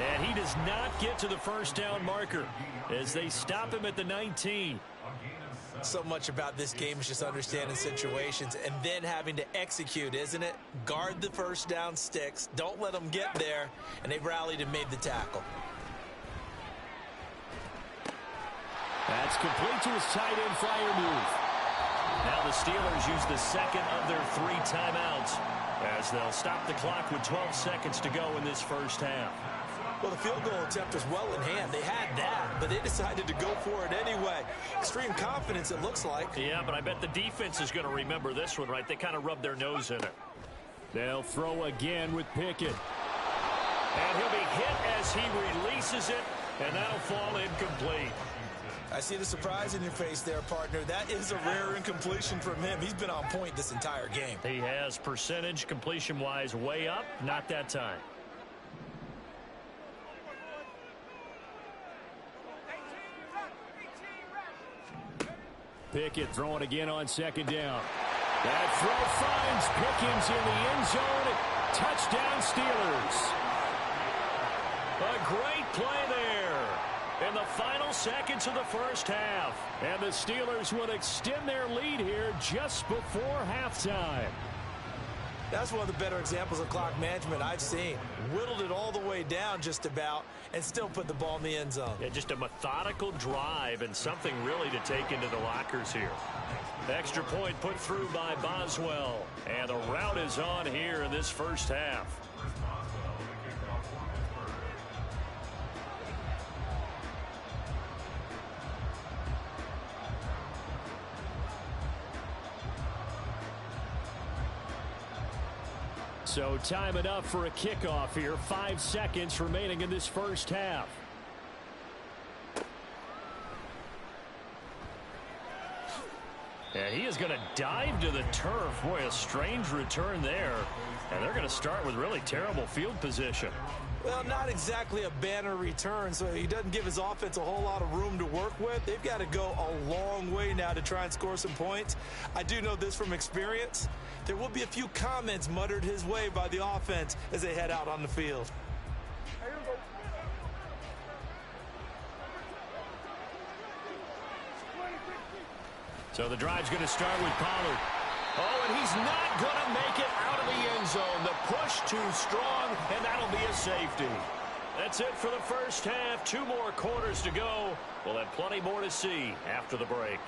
And he does not get to the first down marker as they stop him at the 19. So much about this game is just understanding situations and then having to execute, isn't it? Guard the first down sticks. Don't let them get there. And they've rallied and made the tackle. That's complete to his tight end flyer move. Now the Steelers use the 2nd of their 3 timeouts as they'll stop the clock with 12 seconds to go in this first half. Well, the field goal attempt was well in hand. They had that, but they decided to go for it anyway. Extreme confidence, it looks like. Yeah, but I bet the defense is going to remember this one, right? They kind of rubbed their nose in it. They'll throw again with Pickett. And he'll be hit as he releases it, and that'll fall incomplete. I see the surprise in your face there, partner. That is a rare incompletion from him. He's been on point this entire game. He has percentage completion-wise way up, not that time. Pickett throwing again on 2nd down. That throw finds Pickens in the end zone. Touchdown Steelers. A great play there in the final seconds of the first half. And the Steelers will extend their lead here just before halftime. That's one of the better examples of clock management I've seen. Whittled it all the way down just about and still put the ball in the end zone. Yeah, just a methodical drive and something really to take into the lockers here. Extra point put through by Boswell. And the route is on here in this first half. So time enough for a kickoff here. 5 seconds remaining in this first half. And he is going to dive to the turf. Boy, a strange return there. And they're going to start with really terrible field position. Well, not exactly a banner return, so he doesn't give his offense a whole lot of room to work with. They've got to go a long way now to try and score some points. I do know this from experience. There will be a few comments muttered his way by the offense as they head out on the field. So the drive's going to start with Pollard. Oh, and he's not going to make it out of the end zone. The push too strong, and that'll be a safety. That's it for the first half. 2 more quarters to go. We'll have plenty more to see after the break.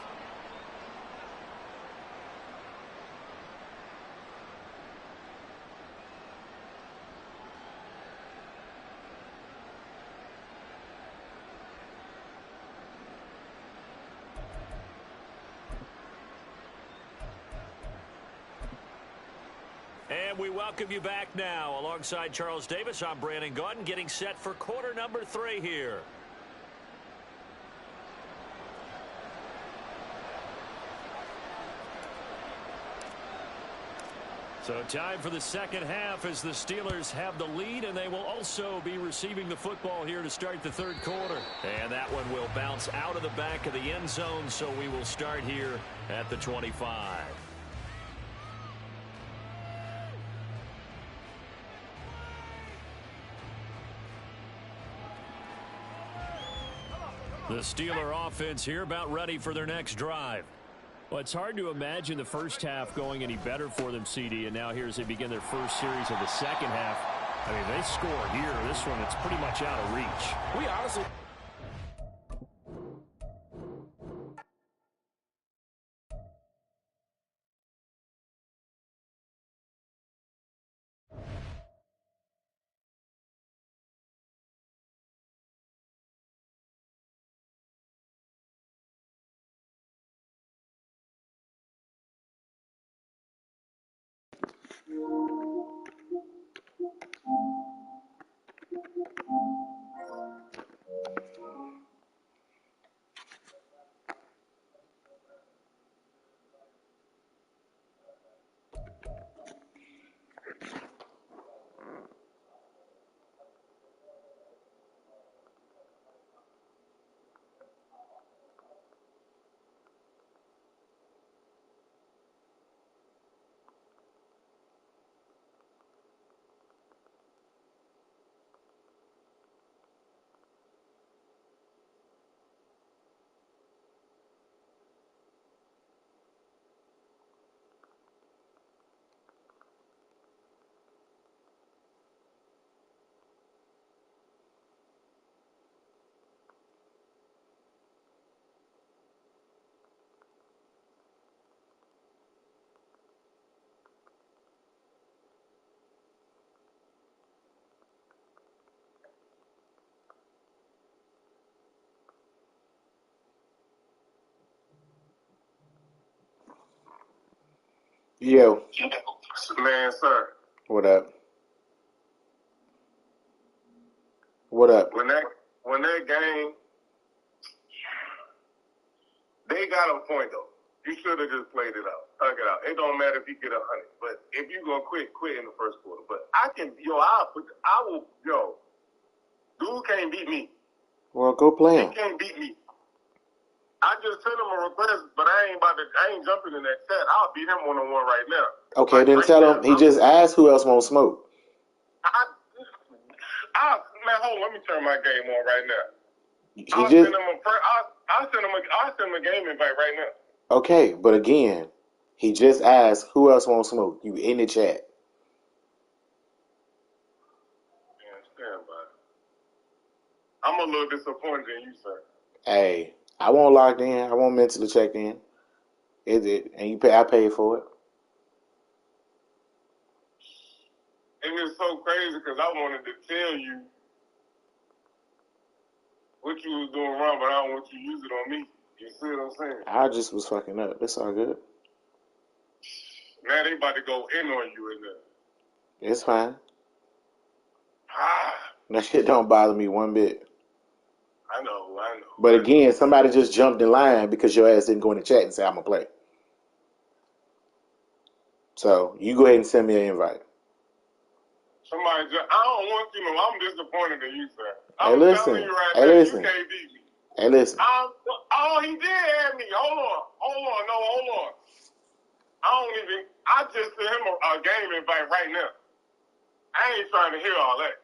And we welcome you back now. Alongside Charles Davis, I'm Brandon Gaudin, getting set for quarter number 3 here. So time for the second half as the Steelers have the lead, and they will also be receiving the football here to start the third quarter. And that one will bounce out of the back of the end zone, so we will start here at the 25. The Steeler offense here about ready for their next drive. Well, it's hard to imagine the first half going any better for them, CD, and now here as they begin their first series of the second half. I mean, they score here. This one, it's pretty much out of reach. We honestly... Yo. Man, sir. What up? What up? When that game, they got a point though. You should have just played it out, hug it out. It don't matter if you get 100, but if you gonna quit in the first quarter. But dude can't beat me. Well, go play him. He can't beat me. I just sent him a request, but I ain't jumping in that chat. I'll beat him one-on-one right now. Okay, then tell him. He just asked who else won't smoke. Man, hold on. Let me turn my game on right now. I'll send him a game invite right now. Okay, but again, he just asked who else won't smoke. You in the chat. Yeah, stand by. I'm a little disappointed in you, sir. Hey, I won't locked in. I won't mentally checked in. Is it? And I paid for it. And it's so crazy because I wanted to tell you what you was doing wrong, but I don't want you to use it on me. You see what I'm saying? I just was fucking up. That's all good. Now they about to go in on you in there. It's fine. Ah, That shit don't bother me one bit. I know. But again, somebody just jumped in line because your ass didn't go in the chat and say, I'm going to play. So, you go ahead and send me an invite. Somebody just, I don't want you to know, I'm disappointed in you, sir. Hey, I'm listen. telling you right Hey, now, listen. you can't beat me. Hey, listen. Oh, he did have me. Hold on. I just sent him a game invite right now. I ain't trying to hear all that.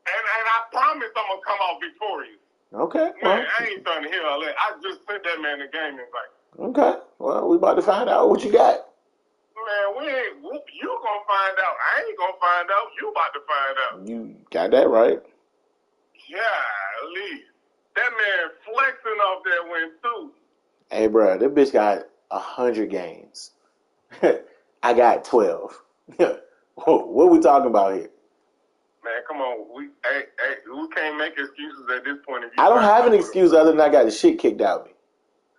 And I promise I'm going to come out victorious. Okay. Man, I ain't trying to hear all that. I just sent that man a game invite. Okay. Well, we about to find out what you got. Man, you gonna find out. I ain't gonna find out. You about to find out. You got that right. Golly. That man flexing off that win, too. Hey, bro, this bitch got 100 games. I got 12. What we talking about here? Man, come on. We can't make excuses at this point. I don't have an excuse other than I got the shit kicked out of me.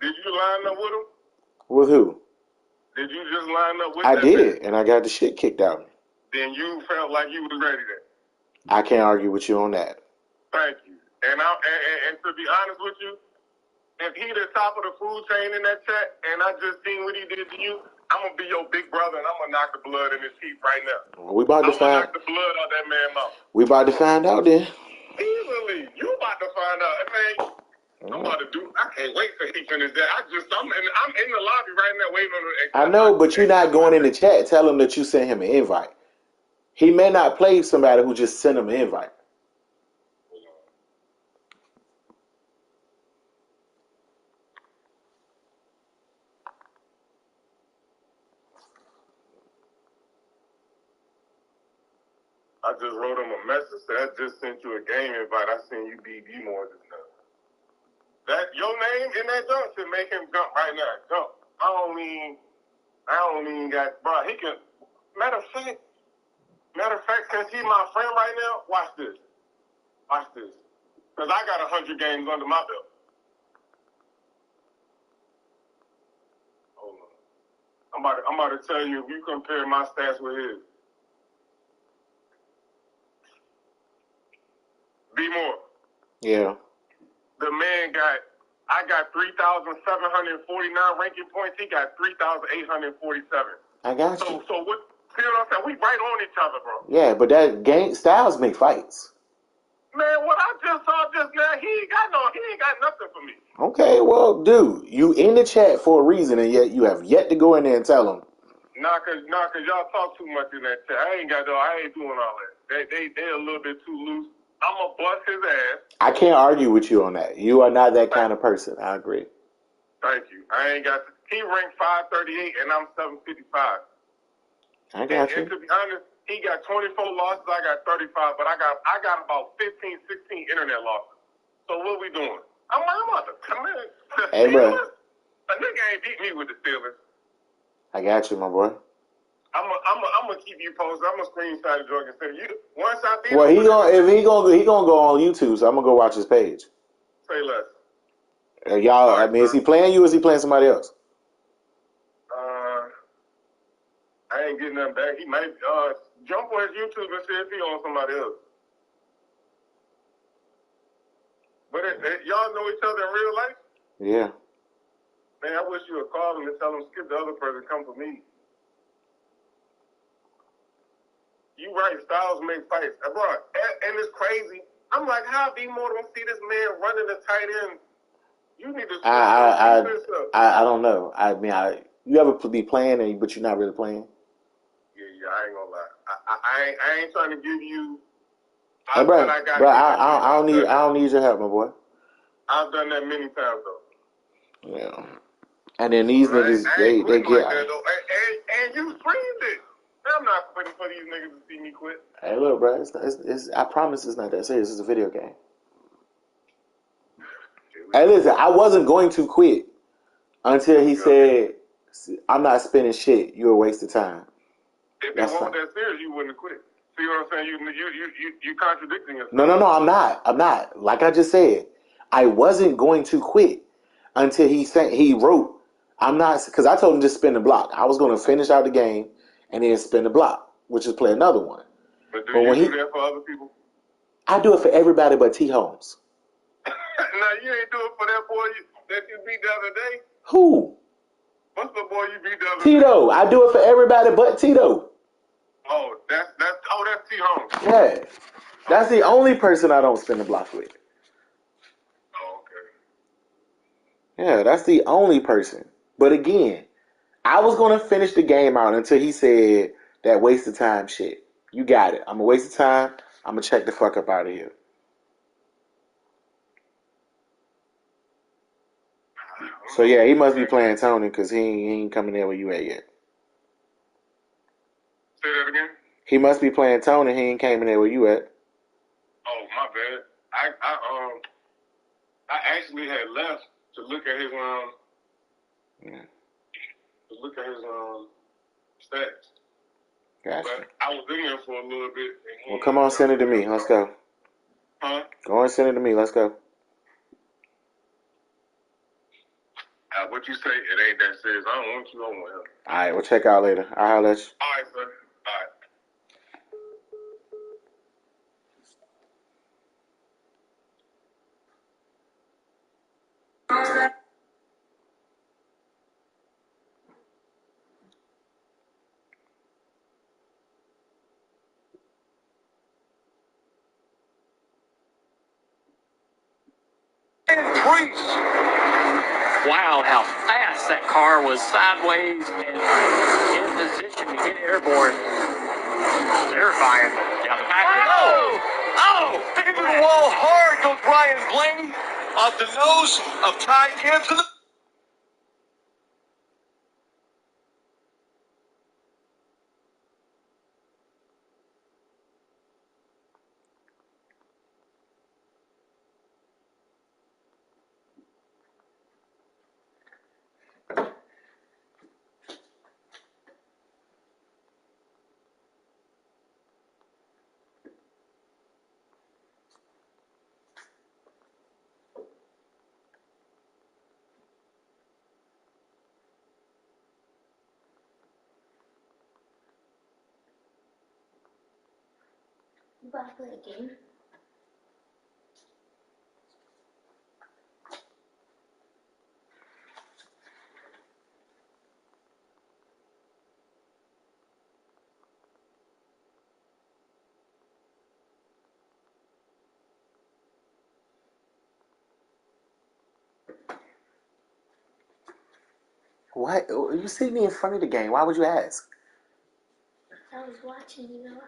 Did you line up with him? With who? Did you just line up with I that did, man? and I got the shit kicked out of me. Then you felt like you was ready then. I can't argue with you on that. Thank you. And to be honest with you, if he the top of the food chain in that chat, and I just seen what he did to you, I'm gonna be your big brother, and I'm gonna knock the blood in his teeth right now. Well, we about to I'm gonna knock the blood out that man's mouth. We about to find out then. Easily, you about to find out, man. I'm about to do. I can't wait till he finish that. I'm in the lobby right now waiting on the. I know, but you're not going in the chat. Tell him that you sent him an invite. He may not play somebody who just sent him an invite. I just wrote him a message. Said I just sent you a game invite. I seen you be more just now. That your name in that jump should make him jump right now. Jump. I don't mean got bro. He can. Matter of fact, since he my friend right now, watch this. Cause I got 100 games under my belt. Hold on. I'm about to tell you if you compare my stats with his. Be more. Yeah. The man I got 3,749 ranking points. He got 3,847. I got you. So what? See what I'm saying? We right on each other, bro. Yeah, but that game styles make fights. Man, what I just saw just now, he ain't got nothing for me. Okay, well, dude, you in the chat for a reason, and yet you have yet to go in there and tell him. Nah, cause y'all talk too much in that chat. I ain't doing all that. They a little bit too loose. I'm gonna bust his ass. I can't argue with you on that. You are not that kind of person. I agree. Thank you. I ain't got. He ranked 538, and I'm 755. I got you. And to be honest, he got 24 losses. I got 35, but I got about 15, 16 internet losses. So what we doing? I'm about to come in. Hey, bro. A nigga ain't beat me with the Steelers. I got you, my boy. I'm gonna keep you posted. I'm gonna screenshot the drug and send you. Once I beat Well, him, he gonna go on YouTube, so I'm gonna go watch his page. say less. Y'all, I mean, is he playing you or is he playing somebody else? I ain't getting nothing back. He might jump on his YouTube and see if he on somebody else. But y'all know each other in real life? Yeah. Man, I wish you would call him and tell him skip the other person, come for me. You right, styles make fights. Bro, and it's crazy. I'm like, how B more don't see this man running the tight end? You need to I don't know. I mean, you ever be playing, but you're not really playing? Yeah, I ain't gonna lie. I ain't trying to give you. Hey, bro, I don't need your help, my boy. I've done that many times though. Yeah. And then these niggas, they get. Like that, though. And you screamed it. I'm not quitting for these niggas to see me quit. Hey, look, bro. I promise it's not that serious. It's a video game. Hey, listen. I wasn't going to quit until he said, "I'm not spending shit. You're a waste of time." If it wasn't that serious, you wouldn't have quit. See what I'm saying? You contradicting yourself. No, I'm not. I'm not. Like I just said, I wasn't going to quit until he wrote, "I'm not," because I told him just spin the block. I was going to finish out the game and then spin the block. which is play another one. But do But when you do that for other people? I do it for everybody but T. Holmes. No, you ain't do it for that boy that you beat the other day. Who? What's the boy you beat the other day? Tito. I do it for everybody but Tito. Oh, that's T. Holmes. Yeah. That's the only person I don't spin the block with. Oh, okay. Yeah, that's the only person. But again, I was going to finish the game out until he said that waste of time shit. You got it. I'm a waste of time. I'm going to check the fuck up out of here. So yeah, he must be playing Tony because he ain't coming there where you at yet. Say that again? He must be playing Tony. He ain't came in there where you at. Oh, my bad. I actually had left to look at his stats. Gotcha. But I was in there for a little bit. Well, come on, send it to me. Let's go. Huh? Go and send it to me. Let's go. What you say, it ain't that serious. I don't want you on with him. All right, we'll check out later. I'll holler at you. All right, sir. All right. Wow, how fast that car was sideways and in position to get airborne. Terrifying. Down the back. Oh! Into the wall hard goes Ryan Blaney off the nose of Ty Gibbs. You want to play a game? What? You see me in front of the game. Why would you ask? I was watching, you know.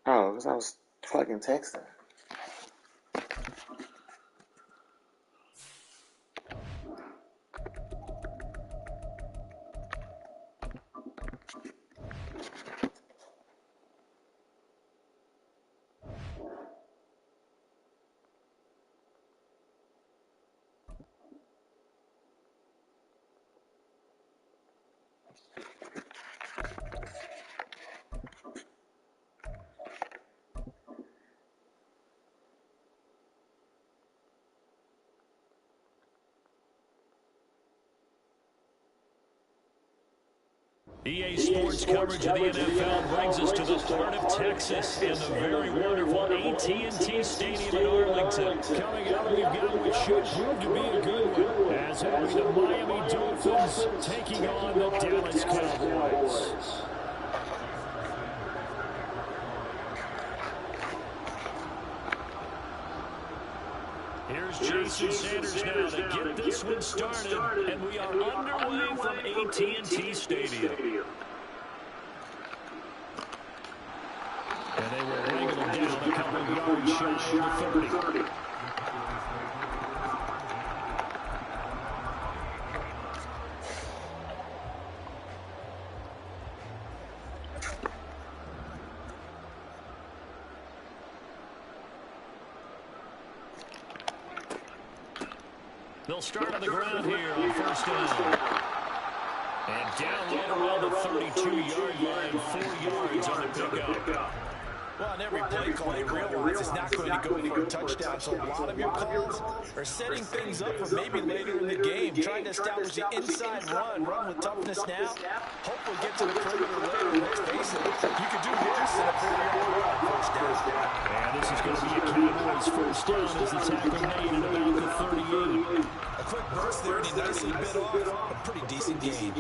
Oh, because I was fucking texting. EA Sports coverage of the NFL brings us to the heart of Texas in the very wonderful AT&T Stadium in Arlington. Coming up, we've got what should prove to be a good one, as it'll be the Miami Dolphins taking on the Dallas Cowboys. Here's Jason Sanders now to get this one started, and we are underway from AT&T Stadium. And they will wrangle him down a couple of yards shy of the 30. They'll start on the ground here on first down. And down low around the 32-yard line, 4 yards on the pickup. Well, on every play call, you realize it's not going to go for a touchdown, so a lot of your calls are setting things up for maybe later in the game, trying to establish the inside run with toughness now, hopefully get to the perimeter later. Let's face it, you could do worse than a 4-yard run on first down. And this is going to be a Cowboys first down as the tackle made at about the 38. A quick burst there, and he nicely bit off a pretty decent gain.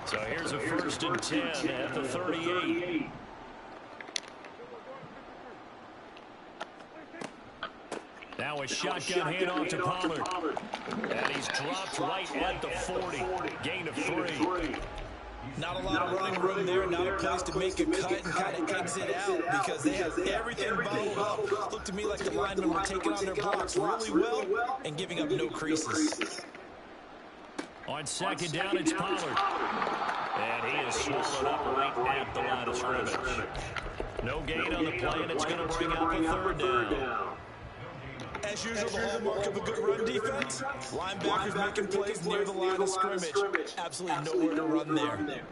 So here's a 1st and 10 at the 38. Now a shotgun handoff to Pollard. And he's dropped right at the 40. Gain of 3. Not a lot of running room there, not a place to make a cut and kind of exit out because they have everything bottled up. Looked to me like the linemen were taking on their blocks really well and giving up no creases. On 2nd down, it's Pollard. And he is swallowed up right at the line of scrimmage. No gain on the play, and it's going to bring up a 3rd down. As usual, the hallmark of a good run defense, linebackers making plays near the line of scrimmage. Absolutely nowhere to run there.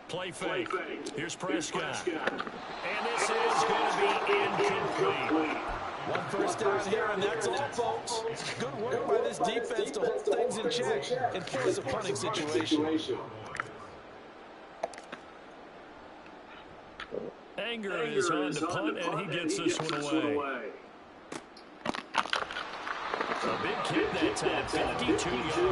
Play fake. Here's Prescott. And this is going to be incomplete. One first down here, and that's all, folks. Good work by this defense to hold things in check and force a punting situation. Anger is on the punt, and he gets this one away. A big kick that time, 52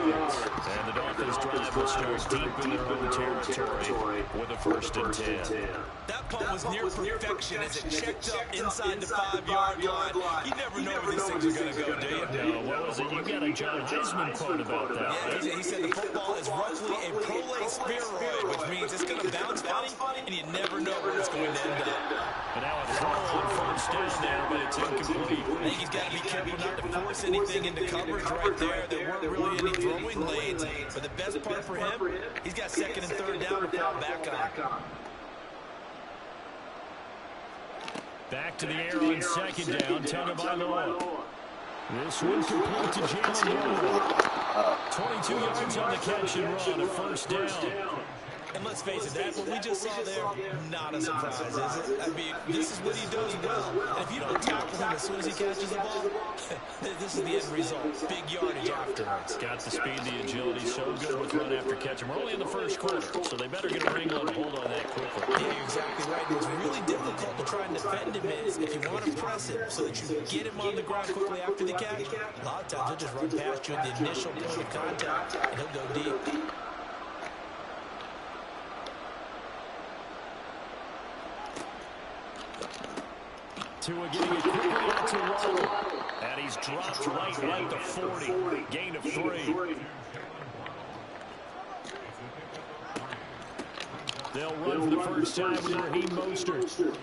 yards. And the Dolphins drive will start deep in their own territory with a 1st and 10. That punt was near perfection as it checked up inside the 5-yard line. You never know where these things are going to go, do you? No, what was it? You got a John Heisman quote about that. Yeah, he said the football is roughly a prolate spheroid, which means it's going to bounce funny, and you never know where it's going to end up. But now a throw on 1st down there, but it's incomplete. I think he's got to be careful not to force anything into coverage right there. There weren't really any throwing lanes. But the best part for him, he's got 2nd and 3rd down to fall back on. Back to the air on 2nd down, taken by Law. This one complete to Jalen Moore. 22 yards on the catch and run, a 1st down. And let's face it, that what we just saw there, not a surprise, is it? I mean, this is what he does well. And if you don't tackle him as soon as he catches the ball, this is the end result. Big yardage afterwards. Got the speed, the agility, so good with run after catch. And we're only in the 1st quarter, so they better get a wrinkle and hold on that quickly. Yeah, you're exactly right. What's really difficult to try and defend him is if you want to press him so that you get him on the ground quickly after the catch, a lot of times he'll just run past you at the initial point of contact, and he'll go deep. Tua getting it quickly out to Waddle. And he's dropped right at the 40. Gain of 3. They'll run for the first time with Raheem Mostert.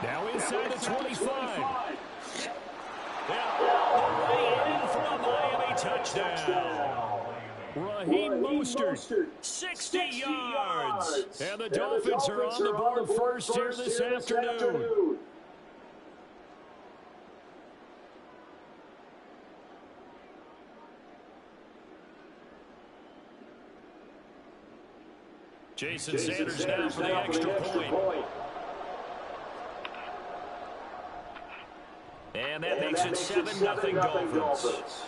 Now inside the 25. Right in for a Miami touchdown. Raheem Mostert, 60 yards. And the Dolphins are on the board first here this afternoon. Jason Sanders now for the extra point. And that makes it 7-0 Dolphins.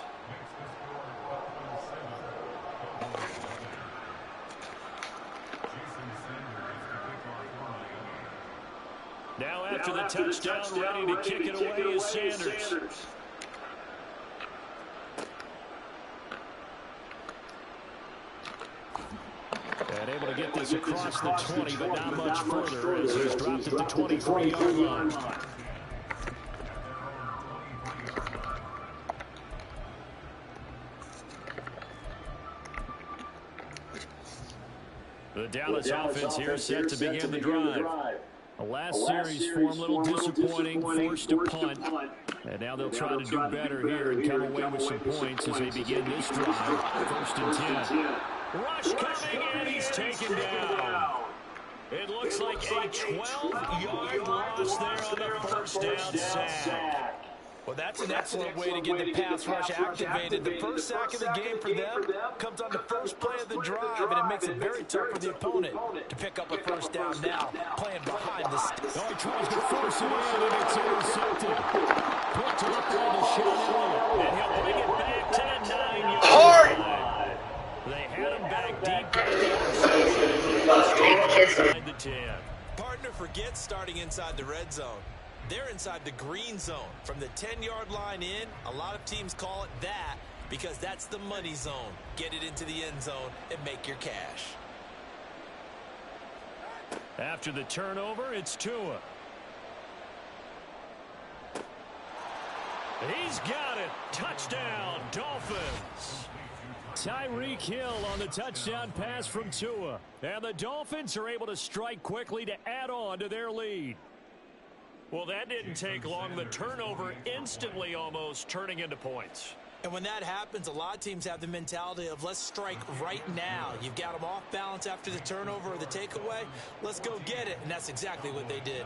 Now after the touchdown, ready to kick it away is Sanders. And able to get this across the 20, but not much further as he's dropped at the 23-yard line. The Dallas offense here set to begin the drive. The last series form a little disappointing, forced to punt. And now they'll try to do better here and come away with some points as they begin this drive. 1st and 10. Rush coming, and he's taken down. It looks like a 12-yard loss there on the 1st down sack. Well, that's an excellent way to get the pass rush activated. The first sack of the game for them comes on the first play of the drive, and it makes it very tough for the opponent to pick up a first down now, playing behind the sticks. Oh, he tries to force it in, and it's intercepted. Picked up by Deshaun Elliott, and he'll bring it back to the 9-yard line. They had him back deep at the inside the 10. Partner forgets starting inside the red zone. They're inside the green zone. From the 10-yard line in, a lot of teams call it that because that's the money zone. Get it into the end zone and make your cash. After the turnover, it's Tua. He's got it. Touchdown, Dolphins. Tyreek Hill on the touchdown pass from Tua. And the Dolphins are able to strike quickly to add on to their lead. Well, that didn't take long. The turnover instantly almost turning into points. And when that happens, a lot of teams have the mentality of let's strike right now. You've got them off balance after the turnover or the takeaway. Let's go get it. And that's exactly what they did.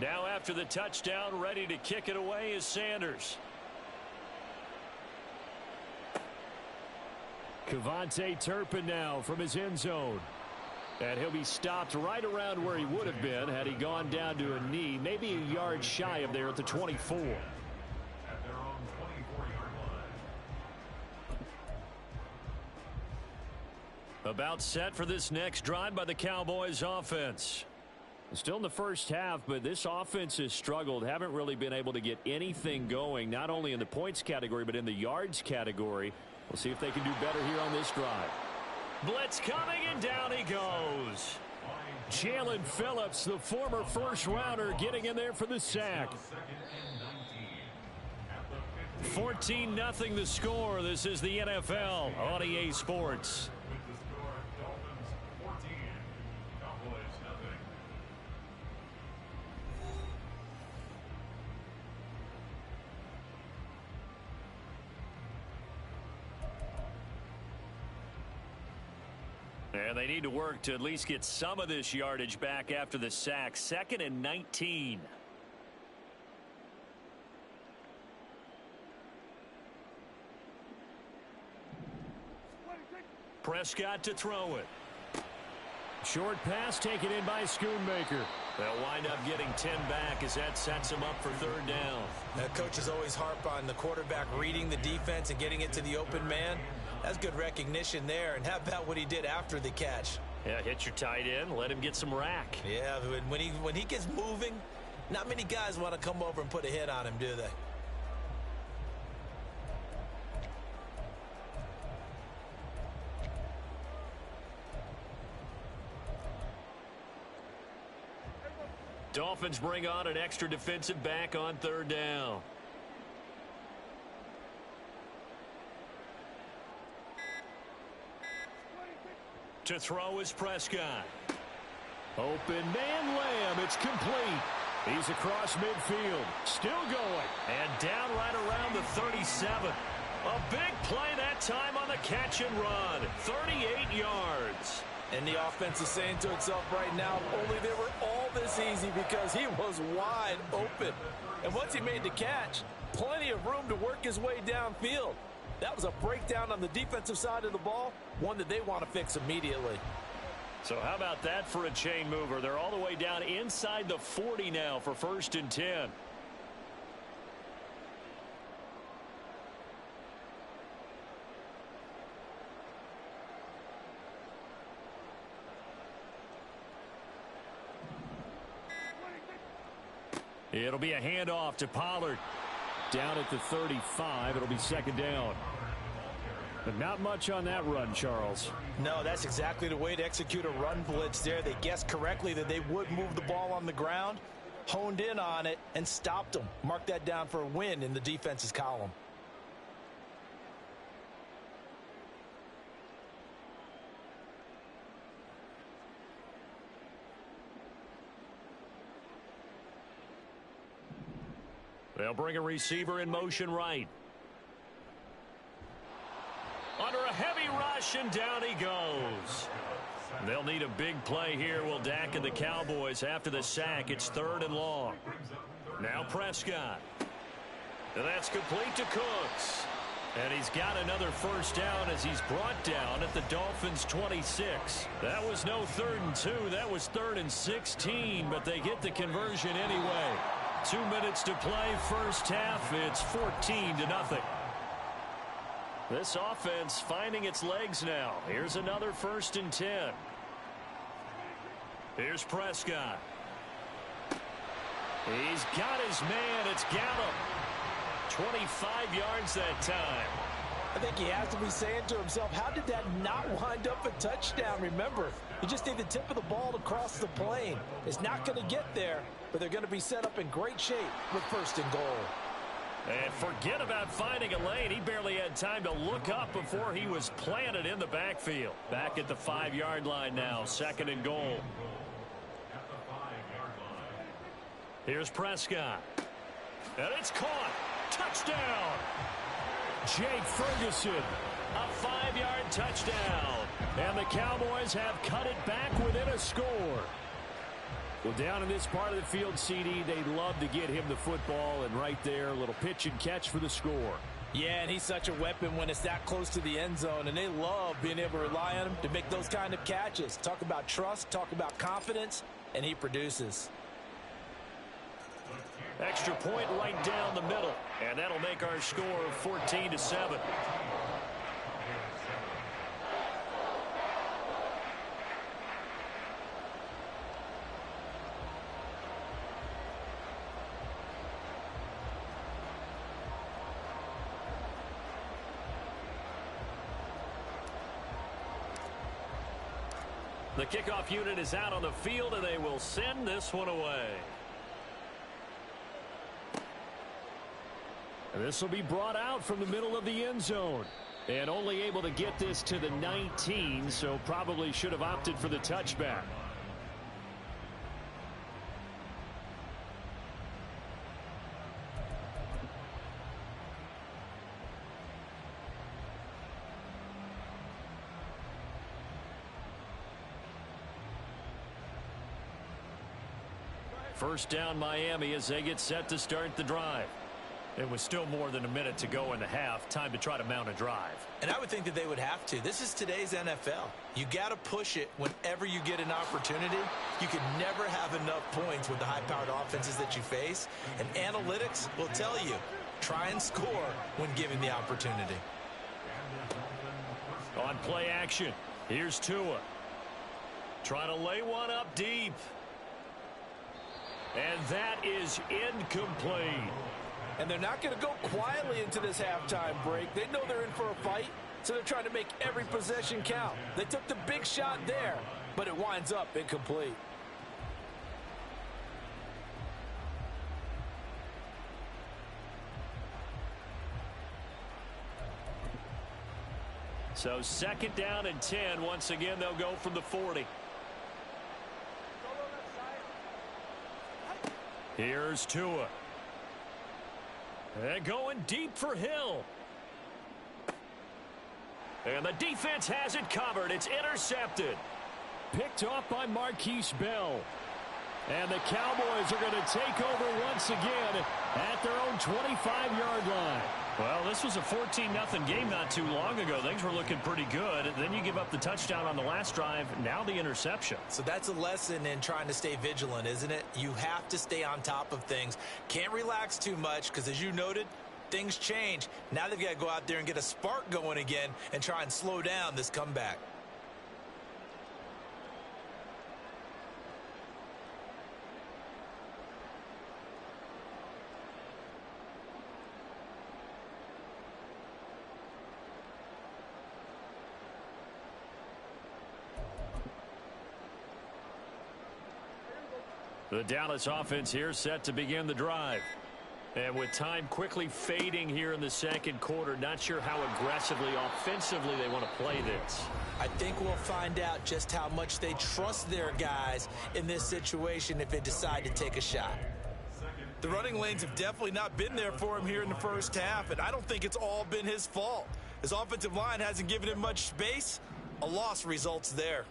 Now after the touchdown, ready to kick it away is Sanders. Kevontae Turpin now from his end zone. And he'll be stopped right around where he would have been had he gone down to a knee, maybe a yard shy of there at the 24. About set for this next drive by the Cowboys offense. Still in the first half, but this offense has struggled. Haven't really been able to get anything going, not only in the points category, but in the yards category. We'll see if they can do better here on this drive. Blitz coming, and down he goes. Jalen Phillips, the former first-rounder, getting in there for the sack. 14-0 the score. This is the NFL on EA Sports. And they need to work to at least get some of this yardage back after the sack. 2nd and 19. Prescott to throw it. Short pass taken in by Schoonmaker. They'll wind up getting 10 back as that sets them up for 3rd down. Now, coaches always harp on the quarterback reading the defense and getting it to the open man. That's good recognition there. And how about what he did after the catch? Yeah, hit your tight end, let him get some rack. Yeah, when he gets moving, not many guys want to come over and put a hit on him, do they? Dolphins bring on an extra defensive back on 3rd down. To throw is Prescott. Open man Lamb. It's complete. He's across midfield. Still going. And down right around the 37. A big play that time on the catch and run. 38 yards. And the offense is saying to itself right now, only they were all this easy because he was wide open. And once he made the catch, plenty of room to work his way downfield. That was a breakdown on the defensive side of the ball, one that they want to fix immediately. So how about that for a chain mover? They're all the way down inside the 40 now for 1st and 10. It'll be a handoff to Pollard. Down at the 35, it'll be 2nd down. But not much on that run, Charles. No, that's exactly the way to execute a run blitz there. They guessed correctly that they would move the ball on the ground, honed in on it, and stopped them. Mark that down for a win in the defense's column. They'll bring a receiver in motion right. Under a heavy rush, and down he goes. They'll need a big play here, will Dak and the Cowboys. After the sack, it's 3rd and long. Now Prescott. And that's complete to Cooks. And he's got another first down as he's brought down at the Dolphins' 26. That was no 3rd and 2. That was 3rd and 16, but they get the conversion anyway. 2 minutes to play, first half. It's 14-0. This offense finding its legs now. Here's another 1st and 10. Here's Prescott. He's got his man. It's Gallup. 25 yards that time. I think he has to be saying to himself, how did that not wind up a touchdown? Remember, you just need the tip of the ball to cross the plane. It's not going to get there, but they're going to be set up in great shape with 1st and goal. And forget about finding a lane. He barely had time to look up before he was planted in the backfield. Back at the 5-yard line now, 2nd and goal. Here's Prescott. And it's caught. Touchdown. Jake Ferguson. A 5-yard touchdown. And the Cowboys have cut it back within a score. Well, down in this part of the field, CD, they'd love to get him the football, and right there, a little pitch and catch for the score. Yeah, and he's such a weapon when it's that close to the end zone, and they love being able to rely on him to make those kind of catches. Talk about trust, talk about confidence, and he produces. Extra point right down the middle, and that'll make our score 14-7. The kickoff unit is out on the field, and they will send this one away. And this will be brought out from the middle of the end zone. And only able to get this to the 19, so probably should have opted for the touchback. First down Miami as they get set to start the drive. It was still more than a minute to go in the half. Time to try to mount a drive. And I would think that they would have to. This is today's NFL. You got to push it whenever you get an opportunity. You can never have enough points with the high-powered offenses that you face. And analytics will tell you, try and score when given the opportunity. On play action, here's Tua. Trying to lay one up deep. And that is incomplete. And they're not going to go quietly into this halftime break. They know they're in for a fight, so they're trying to make every possession count. They took the big shot there, but it winds up incomplete. So 2nd down and 10. Once again, they'll go from the 40. Here's Tua. And going deep for Hill. And the defense has it covered. It's intercepted. Picked off by Marquise Bell. And the Cowboys are going to take over once again at their own 25-yard line. Well, this was a 14-0 game not too long ago. Things were looking pretty good. Then you give up the touchdown on the last drive. Now the interception. So that's a lesson in trying to stay vigilant, isn't it? You have to stay on top of things. Can't relax too much because, as you noted, things change. Now they've got to go out there and get a spark going again and try and slow down this comeback. The Dallas offense here set to begin the drive. And with time quickly fading here in the second quarter, not sure how aggressively, offensively they want to play this. I think we'll find out just how much they trust their guys in this situation if they decide to take a shot. The running lanes have definitely not been there for him here in the first half, and I don't think it's all been his fault. His offensive line hasn't given him much space. A loss results there.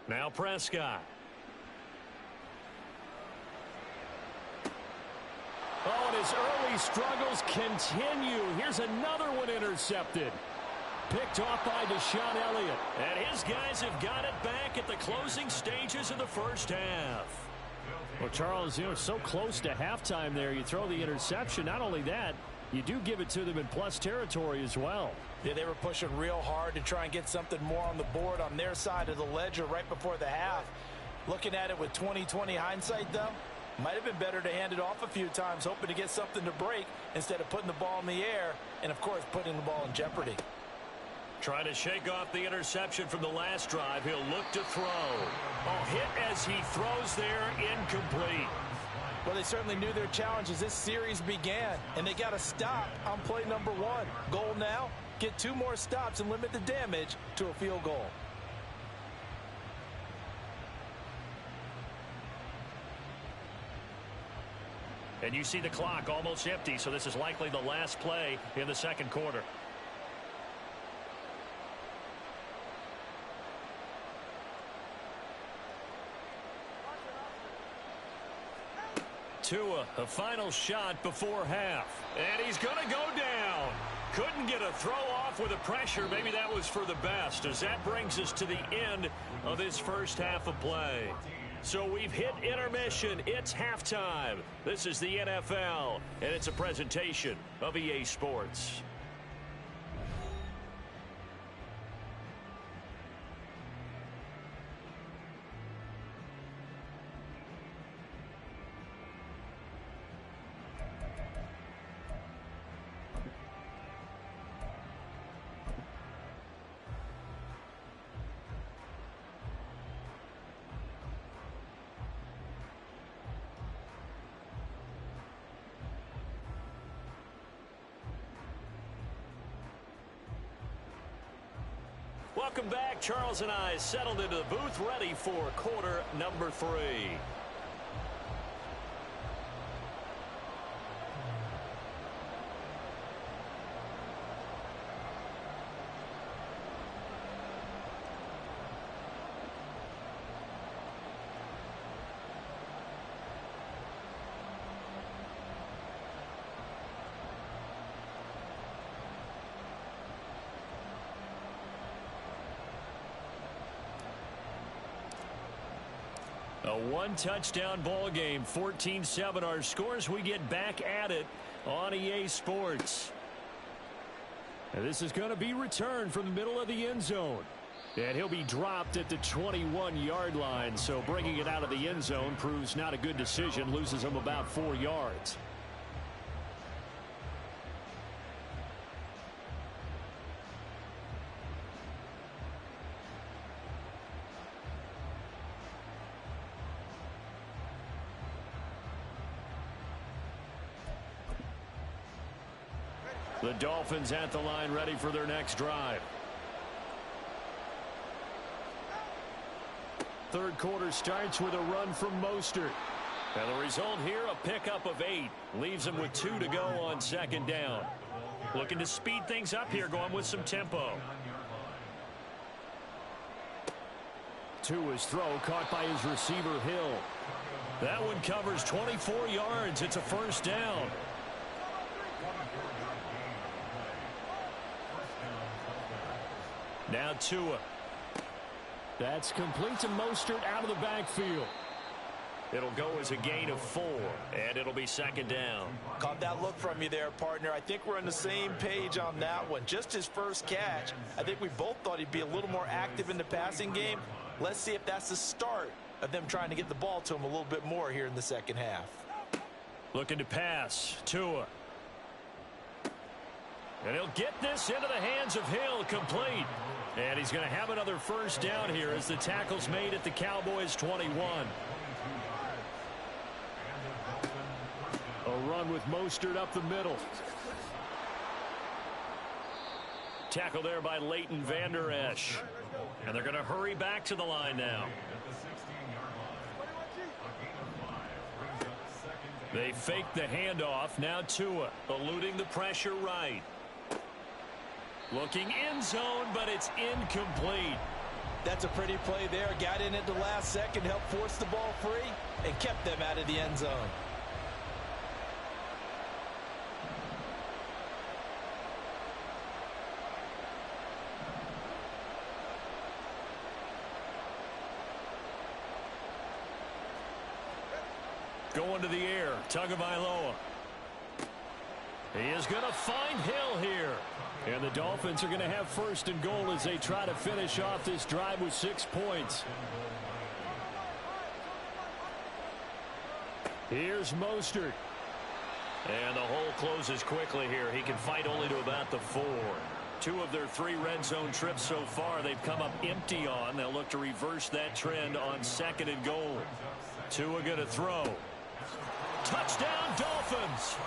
Now Prescott. Oh, and his early struggles continue. Here's another one intercepted. Picked off by Deshaun Elliott. And his guys have got it back at the closing stages of the first half. Well, Charles, so close to halftime there. You throw the interception. Not only that, you do give it to them in plus territory as well. Yeah, they were pushing real hard to try and get something more on the board on their side of the ledger right before the half. Looking at it with 20/20 hindsight, though, might have been better to hand it off a few times, hoping to get something to break instead of putting the ball in the air and, of course, putting the ball in jeopardy. Trying to shake off the interception from the last drive. He'll look to throw. Oh, hit as he throws there, incomplete. Well, they certainly knew their challenge as this series began, and they got to stop on play number 1. Goal now, get 2 more stops and limit the damage to a field goal. And you see the clock almost empty, so this is likely the last play in the second quarter. Tua, a final shot before half. And he's going to go down. Couldn't get a throw off with the pressure. Maybe that was for the best, as that brings us to the end of this first half of play. So we've hit intermission. It's halftime. This is the NFL, and it's a presentation of EA Sports. Welcome back. Charles and I settled into the booth, ready for quarter number 3. A one-touchdown ball game, 14-7 our scores. We get back at it on EA Sports. And this is going to be returned from the middle of the end zone. And he'll be dropped at the 21-yard line. So bringing it out of the end zone proves not a good decision. Loses him about 4 yards. The Dolphins at the line, ready for their next drive. Third quarter starts with a run from Mostert. And the result here, a pickup of 8. Leaves him with 2 to go on second down. Looking to speed things up here, going with some tempo. To his throw, caught by his receiver, Hill. That one covers 24 yards. It's a first down. Now Tua. That's complete to Mostert out of the backfield. It'll go as a gain of 4, and it'll be second down. Caught that look from you there, partner. I think we're on the same page on that one. Just his first catch. I think we both thought he'd be a little more active in the passing game. Let's see if that's the start of them trying to get the ball to him a little bit more here in the second half. Looking to pass. Tua. And he'll get this into the hands of Hill, complete. And he's going to have another first down here as the tackle's made at the Cowboys' 21. A run with Mostert up the middle. Tackle there by Leighton Vander Esch. And they're going to hurry back to the line now. They fake the handoff. Now Tua eluding the pressure right. Looking end zone, but it's incomplete. That's a pretty play there. Got in at the last second, helped force the ball free, and kept them out of the end zone. Going to the air, Tagovailoa. He is going to find Hill here. And the Dolphins are going to have first and goal as they try to finish off this drive with 6 points. Here's Mostert. And the hole closes quickly here. He can fight only to about the 4. 2 of their 3 red zone trips so far they've come up empty on. They'll look to reverse that trend on 2nd and goal. Tua going to throw. Touchdown, Dolphins!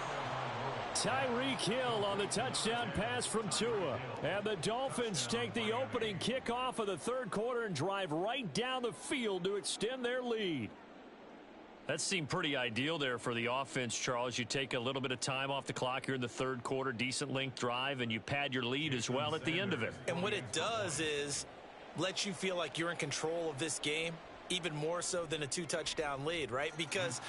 Tyreek Hill on the touchdown pass from Tua. And the Dolphins take the opening kickoff of the 3rd quarter and drive right down the field to extend their lead. That seemed pretty ideal there for the offense, Charles. You take a little bit of time off the clock here in the 3rd quarter, decent length drive, and you pad your lead as well at the end of it. And what it does is let you feel like you're in control of this game, even more so than a 2-touchdown lead, right? Because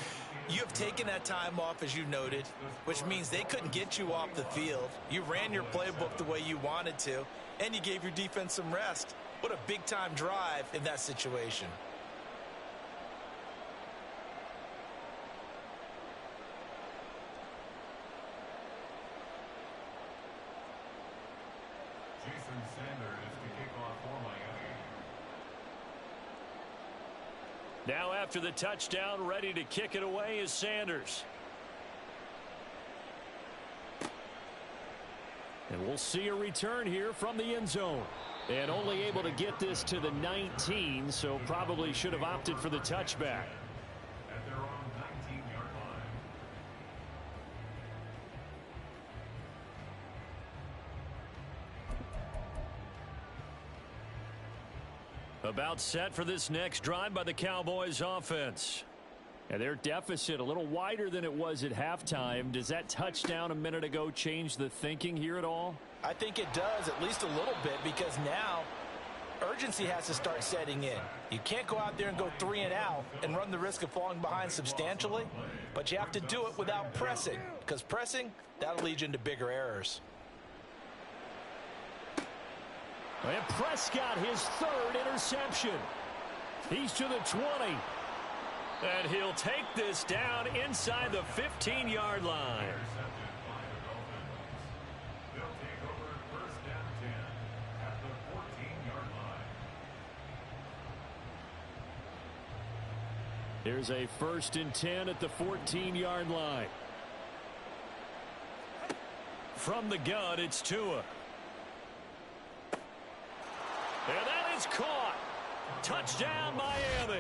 you have taken that time off, as you noted, which means they couldn't get you off the field. You ran your playbook the way you wanted to, and you gave your defense some rest. What a big-time drive in that situation. Now after the touchdown, ready to kick it away is Sanders. And we'll see a return here from the end zone. And only able to get this to the 19, so probably should have opted for the touchback. At their own 19-yard line. About set for this next drive by the Cowboys offense. And their deficit a little wider than it was at halftime. Does that touchdown a minute ago change the thinking here at all? I think it does, at least a little bit, because now urgency has to start setting in. You can't go out there and go 3 and out and run the risk of falling behind substantially, but you have to do it without pressing, because pressing, that'll lead you into bigger errors. And Prescott, his 3rd interception. He's to the 20. And he'll take this down inside the 15-yard line. They'll take over first down 10 at the 14-yard line. Here's a 1st and 10 at the 14-yard line. From the gun, it's Tua. And that is caught. Touchdown, Miami.